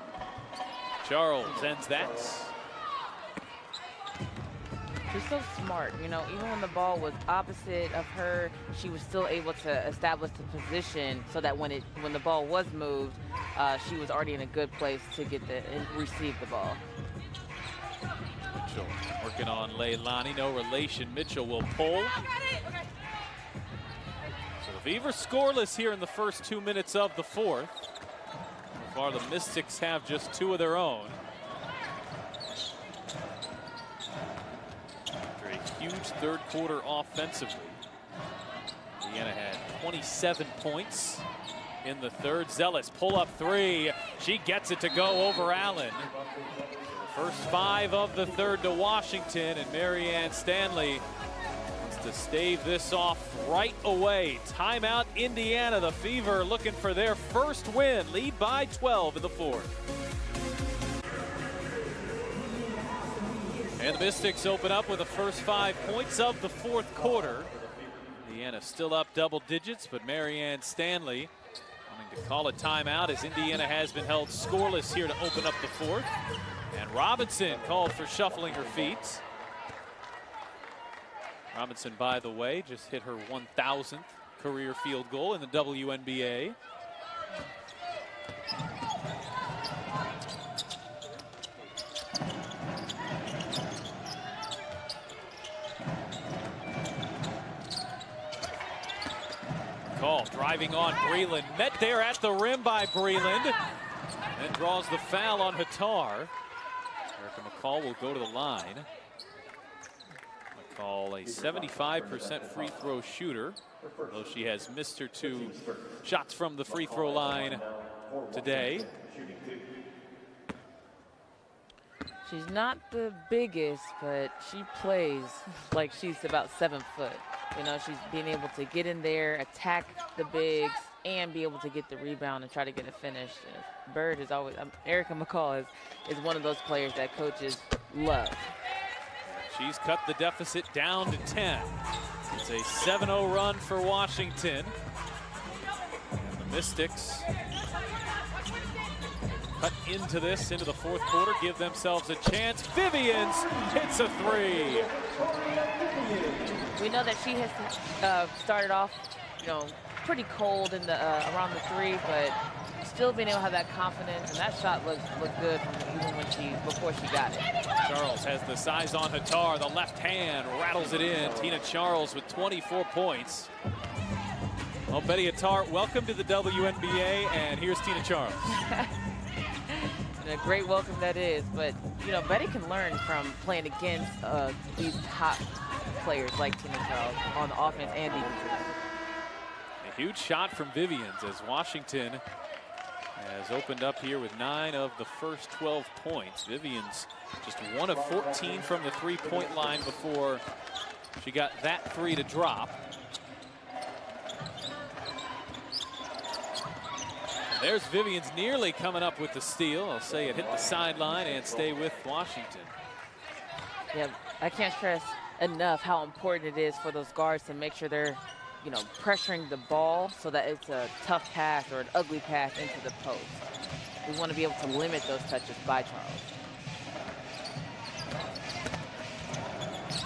Charles ends that. She's so smart, you know, even when the ball was opposite of her, she was still able to establish the position so that when the ball was moved, she was already in a good place to get and receive the ball. Mitchell working on Leilani, no relation. Mitchell will pull. So the Fever scoreless here in the first 2 minutes of the fourth. So far the Mystics have just 2 of their own. After a huge third quarter offensively, Indiana had 27 points in the third. Zealous pull-up 3. She gets it to go over Allen. First 5 of the third to Washington, and Marianne Stanley wants to stave this off right away. Timeout, Indiana. The Fever looking for their first win. Lead by 12 in the fourth. And the Mystics open up with the first 5 points of the fourth quarter. Indiana still up double digits, but Marianne Stanley wanting to call a timeout as Indiana has been held scoreless here to open up the fourth. And Robinson called for shuffling her feet. Robinson, by the way, just hit her 1,000th career field goal in the WNBA. Call driving on Breland, met there at the rim by Breland, and draws the foul on Hattar. Erica McCall will go to the line. McCall, a 75% free throw shooter, though she has missed her 2 shots from the free throw line today. She's not the biggest, but she plays like she's about 7 foot. You know, she's being able to get in there, attack the bigs, and be able to get the rebound and try to get a finish. Bird is always, Erica McCall is one of those players that coaches love. She's cut the deficit down to 10. It's a 7-0 run for Washington. And the Mystics cut into the fourth quarter, give themselves a chance. Vivians hits a 3. We know that she has started off, you know, pretty cold in the around the 3, but still being able to have that confidence, and that shot looked good even before she got it. Charles has the size on Hattar. The left hand rattles it in. Tina Charles with 24 points. Well, Betty Hattar, welcome to the WNBA, and here's Tina Charles. And a great welcome that is, but you know, Betty can learn from playing against these top players like Tina Charles on the offense and defense. A huge shot from Vivians as Washington has opened up here with 9 of the first 12 points. Vivians just 1 of 14 from the 3-point line before she got that 3 to drop. And there's Vivians nearly coming up with the steal. I'll say it hit the sideline and stay with Washington. Yeah, I can't stress enough how important it is for those guards to make sure they're, you know, pressuring the ball so that it's a tough pass or an ugly pass into the post. We want to be able to limit those touches by Charles.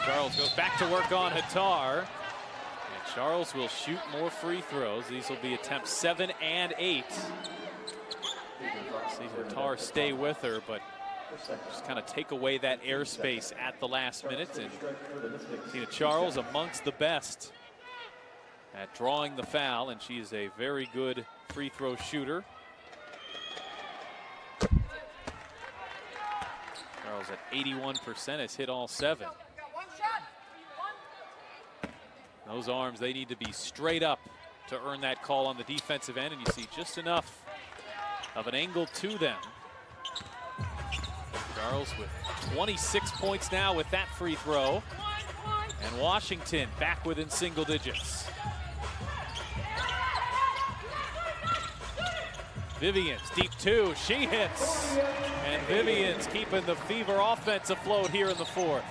Charles goes back to work on Hattar. And Charles will shoot more free throws. These will be attempts 7 and 8. See Tar stay with her, but just kind of take away that airspace at the last minute. And Tina Charles amongst the best at drawing the foul, and she is a very good free throw shooter. Charles at 81% has hit all 7. Those arms, they need to be straight up to earn that call on the defensive end, and you see just enough of an angle to them. Charles with 26 points now with that free throw. And Washington back within single digits. Vivian's deep 2, she hits. And Vivian's keeping the Fever offense afloat here in the 4th.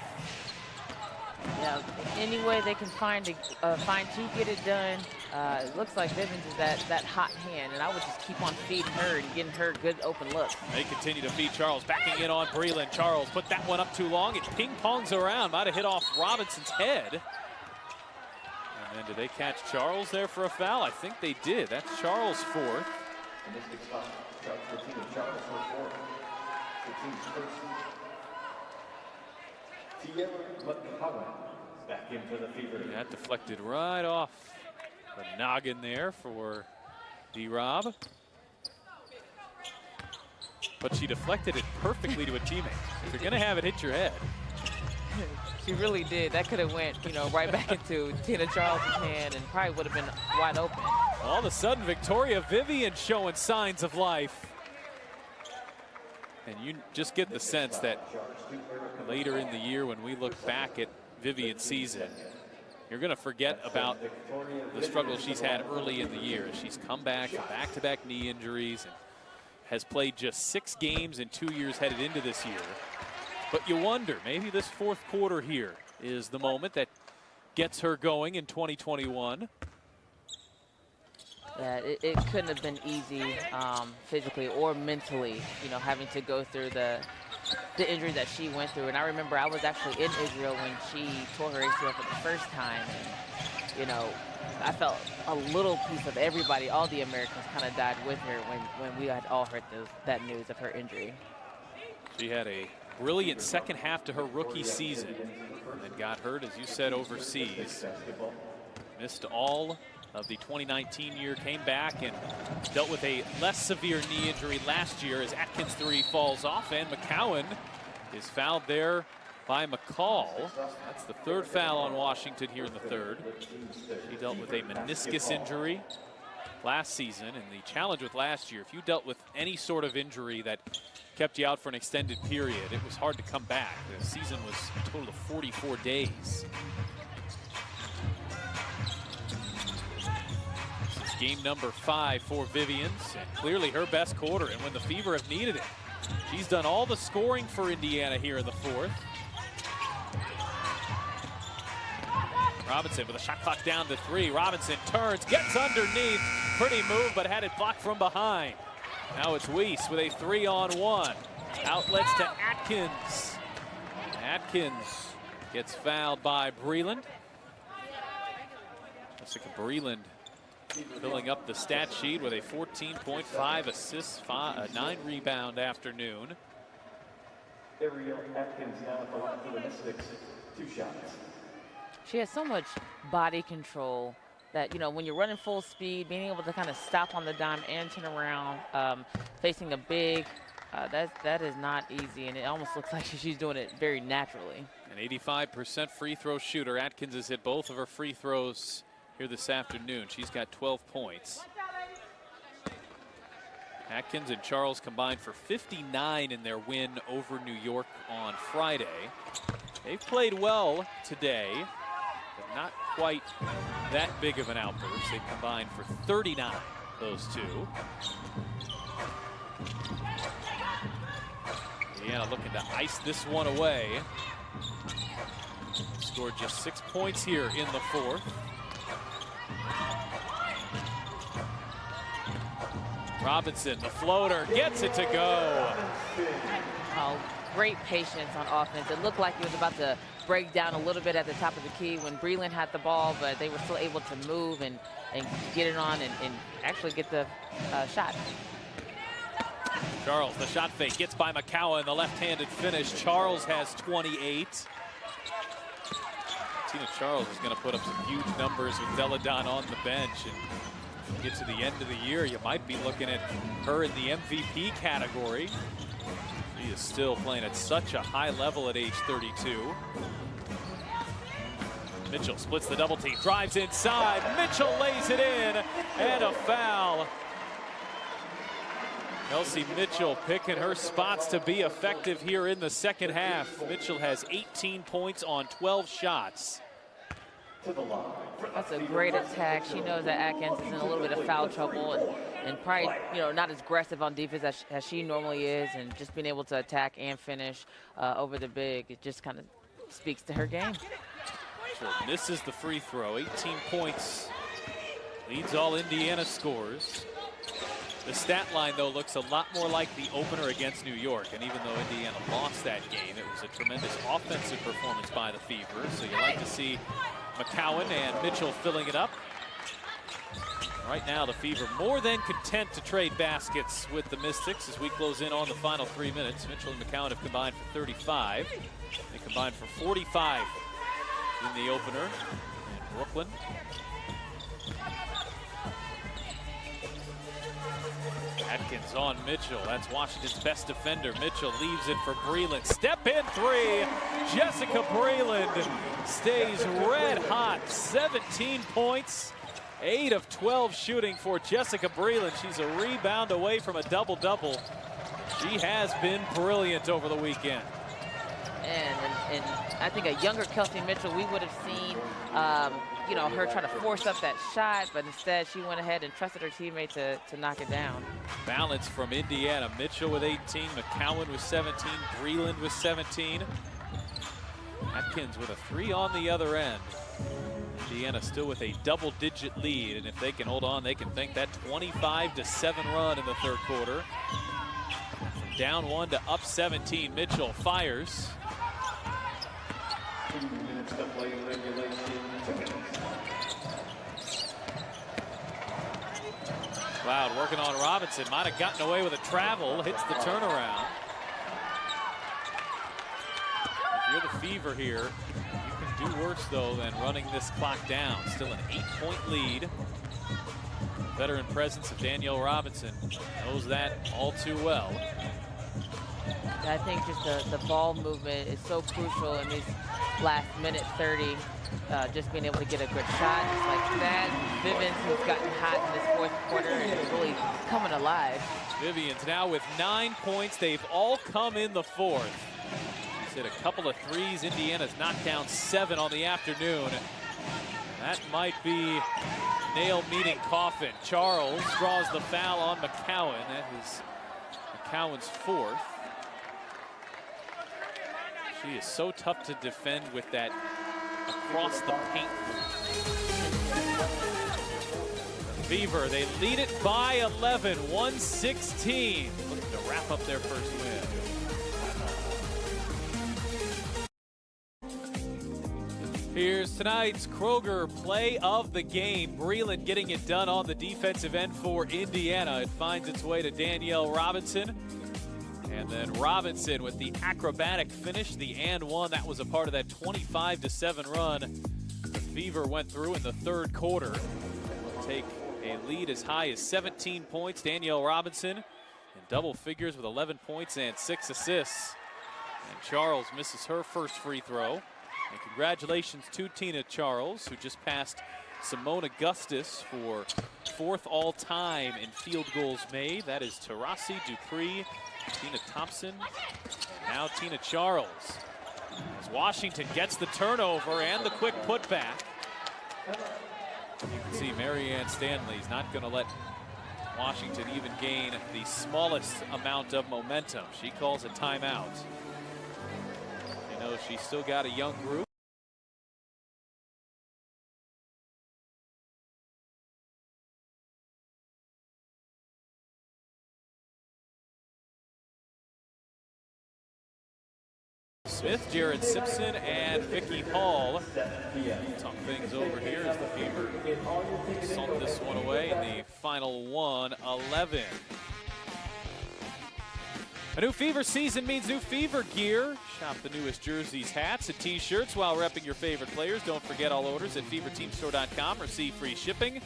Yeah, any way they can find to get it done. It looks like Vivian's is that hot hand, and I would just keep on feeding her and getting her good open looks. They continue to feed Charles, backing in on Breland. Charles put that one up too long. It ping-pongs around, might have hit off Robinson's head. And then did they catch Charles there for a foul? I think they did. That's Charles' 4th. Back into the Fever. That deflected right off the noggin there for D-Rob. But she deflected it perfectly to a teammate. If you're going to have it hit your head. She really did. That could have went, right back into Tina Charles' hand and probably would have been wide open. All of a sudden, Victoria Vivian showing signs of life. And you just get the sense that later in the year when we look back at Vivian's season, you're going to forget about the struggle she's had early in the year. She's come back from back-to-back knee injuries and has played just 6 games in 2 years headed into this year. But you wonder, maybe this 4th quarter here is the moment that gets her going in 2021. Yeah, it couldn't have been easy physically or mentally, having to go through the injury that she went through. And I remember I was actually in Israel when she tore her ACL for the first time. And, I felt a little piece of everybody, all the Americans kind of died with her when we had all heard that news of her injury. She had a brilliant second half to her rookie season and got hurt, as you said, overseas. Missed all of the 2019 year, came back and dealt with a less severe knee injury last year as Atkins' 3 falls off, and McCowan is fouled there by McCall. That's the 3rd foul on Washington here in the 3rd. She dealt with a meniscus injury last season, and the challenge with last year, if you dealt with any sort of injury that kept you out for an extended period, it was hard to come back. The season was a total of 44 days. Game number 5 for Vivian's, and clearly her best quarter, and when the Fever have needed it. She's done all the scoring for Indiana here in the 4th. Robinson with a shot clock down to 3. Robinson turns, gets underneath. Pretty move, but had it blocked from behind. Now it's Weiss with a 3-on-1. Outlets to Atkins. Atkins gets fouled by Breland. Jessica Breland filling up the stat sheet with a 14.5 assists, 9 rebound afternoon. Ariel Atkins now at the line for the Mystics, 2 shots. She has so much body control that, when you're running full speed, being able to kind of stop on the dime and turn around, facing a big, that is not easy, and it almost looks like she's doing it very naturally. An 85% free throw shooter. Atkins has hit both of her free throws here this afternoon. She's got 12 points. Atkins and Charles combined for 59 in their win over New York on Friday. They've played well today, but not quite that big of an outburst. They combined for 39, those two. Indiana looking to ice this one away. Scored just 6 points here in the 4th. Robinson, the floater, gets it to go. Oh, great patience on offense. It looked like he was about to break down a little bit at the top of the key when Breland had the ball, but they were still able to move and get it on and actually get the shot. Charles, the shot fake, gets by McCowan, the left-handed finish. Charles has 28. Tina Charles is going to put up some huge numbers with Deladon on the bench. And get to the end of the year, you might be looking at her in the MVP category. She is still playing at such a high level at age 32. Mitchell splits the double team, drives inside. Mitchell lays it in, and a foul. Elsie Mitchell picking her spots to be effective here in the second half. Mitchell has 18 points on 12 shots. That's a great attack. She knows that Atkins is in a little bit of foul trouble and probably, not as aggressive on defense as she normally is, and just being able to attack and finish over the big, it just kind of speaks to her game. Mitchell misses the free throw, 18 points, leads all Indiana scores. The stat line, though, looks a lot more like the opener against New York. And even though Indiana lost that game, it was a tremendous offensive performance by the Fever. So you like to see McCowan and Mitchell filling it up. Right now, the Fever more than content to trade baskets with the Mystics as we close in on the final 3 minutes. Mitchell and McCowan have combined for 35. They combined for 45 in the opener in Brooklyn. Atkins on Mitchell. That's Washington's best defender. Mitchell leaves it for Breland. Step in three. Jessica Breland stays red hot. 17 points. 8 of 12 shooting for Jessica Breland. She's a rebound away from a double-double. She has been brilliant over the weekend. And I think a younger Kelsey Mitchell, we would have seen, her try to force up that shot, but instead she went ahead and trusted her teammate to knock it down. Balance from Indiana. Mitchell with 18, McCowan with 17, Breland with 17. Atkins with a 3 on the other end. Indiana still with a double-digit lead, and if they can hold on, they can thank that 25-7 run in the third quarter. From down 1 to up 17, Mitchell fires. 2 minutes to play regulation. Cloud working on Robinson, might have gotten away with a travel, hits the turnaround. If you're the Fever here, you can do worse though than running this clock down. Still an 8-point lead. Veteran presence of Danielle Robinson knows that all too well. I think just the ball movement is so crucial in these last minute 30. Just being able to get a good shot just like that. Vivens, who's gotten hot in this fourth quarter and really coming alive. Vivian's now with 9 points. They've all come in the fourth. She's hit a couple of threes. Indiana's knocked down 7 on the afternoon. That might be nail meeting coffin. Charles draws the foul on McCowan. That is McCowan's 4th. She is so tough to defend with that across the paint. The Fever, they lead it by 11, 116. Looking to wrap up their first win. Here's tonight's Kroger play of the game. Breland getting it done on the defensive end for Indiana. It finds its way to Danielle Robinson. And then Robinson with the acrobatic finish, the and one. That was a part of that 25-7 run the Fever went through in the third quarter. Take a lead as high as 17 points. Danielle Robinson in double figures with 11 points and 6 assists. And Charles misses her first free throw. And congratulations to Tina Charles, who just passed Simone Augustus for 4th all-time in field goals made. That is Taurasi Dupree, Tina Thompson, now Tina Charles. As Washington gets the turnover and the quick putback. You can see Marianne Stanley's not going to let Washington even gain the smallest amount of momentum. She calls a timeout. She knows she's still got a young group. Smith, Jared Simpson, and Vicky Hall. Talk things over here as the Fever salt this one away in the final 1:11. A new Fever season means new Fever gear. Shop the newest jerseys, hats, and t-shirts while repping your favorite players. Don't forget all orders at feverteamstore.com. Receive free shipping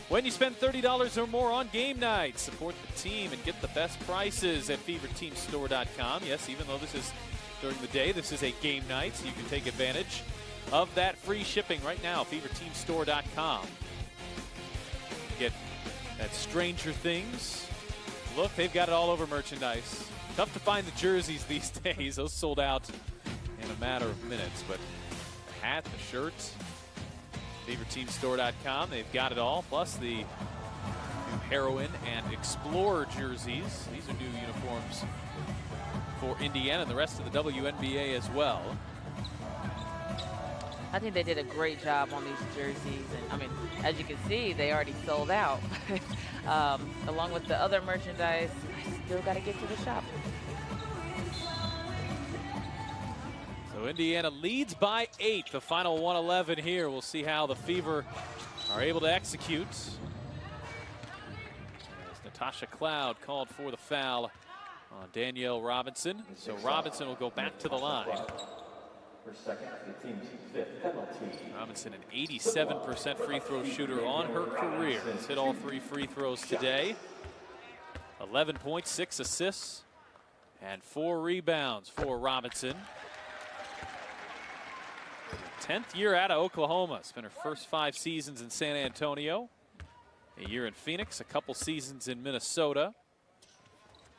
when you spend $30 or more on game night. Support the team and get the best prices at feverteamstore.com. Yes, even though this is during the day, this is a game night, so you can take advantage of that free shipping right now. feverteamstore.com. Get that Stranger Things look. They've got it all over merchandise. Tough to find the jerseys these days. Those sold out in a matter of minutes. But the hat, the shirts, feverteamstore.com, they've got it all. Plus the new Heroine and Explorer jerseys. These are new uniforms for Indiana and the rest of the WNBA as well. I think they did a great job on these jerseys. And I mean, as you can see, they already sold out. Along with the other merchandise, I still got to get to the shop. So Indiana leads by 8, the final 1:11 here. We'll see how the Fever are able to execute. As Natasha Cloud called for the foul on Danielle Robinson. So Robinson will go back to the line. For second, the team's fifth penalty. Robinson, an 87% free throw shooter on her career. Has hit all 3 free throws today. 11 points, 6 assists, and 4 rebounds for Robinson. 10th year out of Oklahoma. Spent her first 5 seasons in San Antonio. A year in Phoenix, a couple seasons in Minnesota.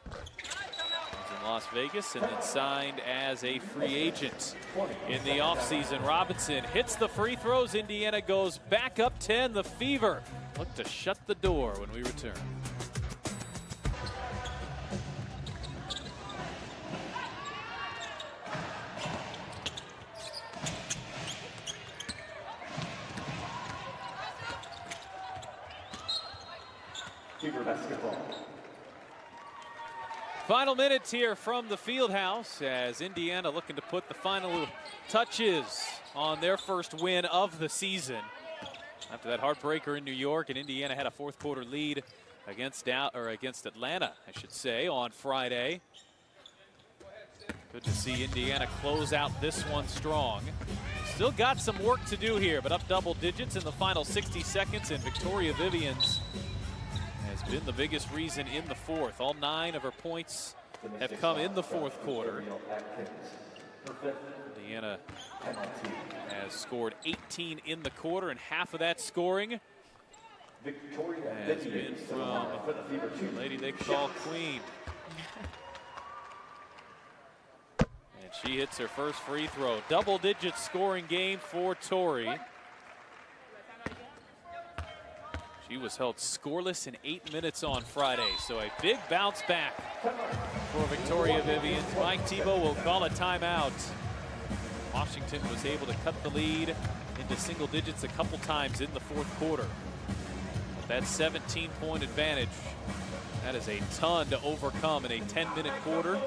In Las Vegas, and then signed as a free agent in the offseason. Robinson hits the free throws. Indiana goes back up 10. The Fever look to shut the door when we return. Fever basketball. Final minutes here from the Fieldhouse as Indiana looking to put the final touches on their first win of the season. After that heartbreaker in New York, and Indiana had a fourth quarter lead against Atlanta, I should say, on Friday. Good to see Indiana close out this one strong. Still got some work to do here, but up double digits in the final 60 seconds, and Victoria Vivians has been the biggest reason in the fourth. All 9 of her points have come in the fourth quarter. Indiana has scored 18 in the quarter, and half of that scoring has been from the lady they call Queen. And she hits her first free throw. Double-digit scoring game for Tori. She was held scoreless in 8 minutes on Friday, so a big bounce back for Victoria Vivians. Mike Tebow will call a timeout. Washington was able to cut the lead into single digits a couple times in the fourth quarter. That 17-point advantage, that is a ton to overcome in a 10-minute quarter.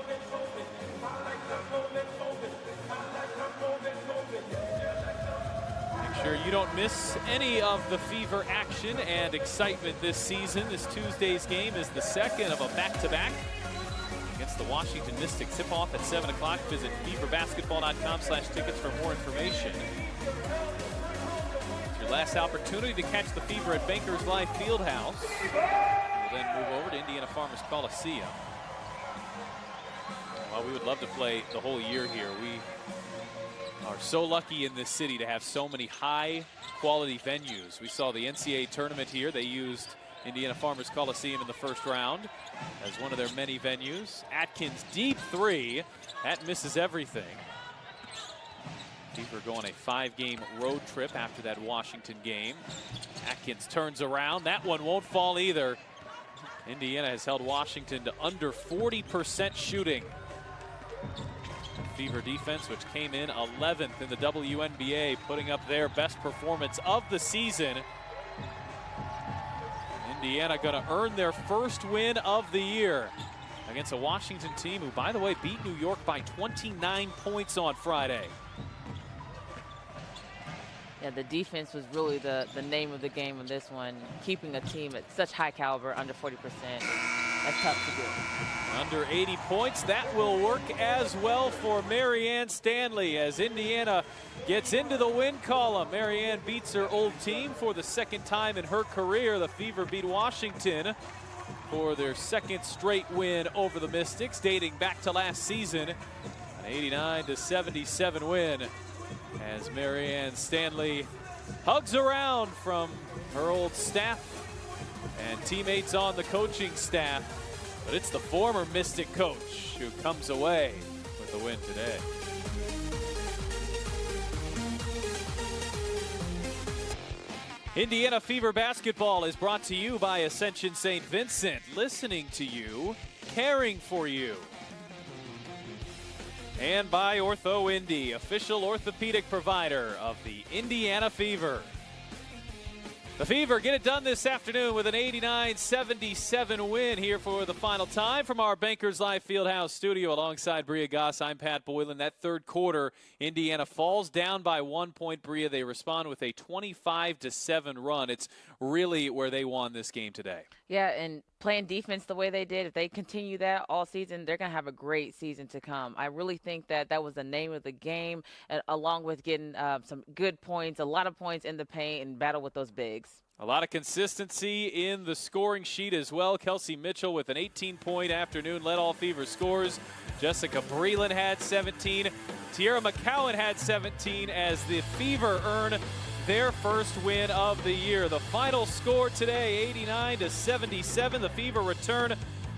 Make sure you don't miss any of the Fever action and excitement this season. This Tuesday's game is the second of a back-to-back against the Washington Mystics. Tip-off at 7 o'clock. Visit feverbasketball.com/tickets for more information. It's your last opportunity to catch the Fever at Bankers Life Fieldhouse. We'll then move over to Indiana Farmers Coliseum. While we would love to play the whole year here, we are so lucky in this city to have so many high-quality venues. We saw the NCAA tournament here. They used Indiana Farmers Coliseum in the first round as one of their many venues. Atkins deep three. That misses everything. Fever go on a 5-game road trip after that Washington game. Atkins turns around. That one won't fall either. Indiana has held Washington to under 40% shooting. Fever defense, which came in 11th in the WNBA, putting up their best performance of the season. Indiana going to earn their first win of the year against a Washington team who, by the way, beat New York by 29 points on Friday. Yeah, the defense was really the name of the game in this one. Keeping a team at such high caliber, under 40%, that's tough to do. Under 80 points, that will work as well for Marianne Stanley as Indiana gets into the win column. Marianne beats her old team for the second time in her career. The Fever beat Washington for their second straight win over the Mystics, dating back to last season. An 89-77 win as Marianne Stanley hugs around from her old staff and teammates on the coaching staff. But it's the former Mystic coach who comes away with the win today. Indiana Fever basketball is brought to you by Ascension St. Vincent, listening to you, caring for you. And by Ortho Indy, official orthopedic provider of the Indiana Fever. The Fever get it done this afternoon with an 89-77 win here for the final time from our Bankers Life Fieldhouse studio alongside Bria Goss. I'm Pat Boylan. That third quarter, Indiana falls down by 1 point. Bria, they respond with a 25-7 run. It's really where they won this game today. Yeah, and playing defense the way they did, if they continue that all season, they're going to have a great season to come. I really think that was the name of the game, and along with getting some good points, a lot of points in the paint and battle with those bigs. A lot of consistency in the scoring sheet as well. Kelsey Mitchell with an 18-point afternoon led all Fever scores. Jessica Breland had 17. Tierra McCowan had 17 as the Fever earn their first win of the year. The final score today, 89-77. The Fever return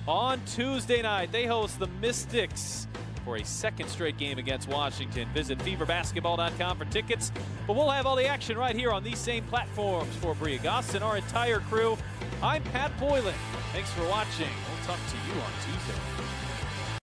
on Tuesday night. They host the Mystics for a second straight game against Washington. Visit feverbasketball.com for tickets. But we'll have all the action right here on these same platforms. For Bria Goss and our entire crew, I'm Pat Boylan. Thanks for watching. We'll talk to you on Tuesday.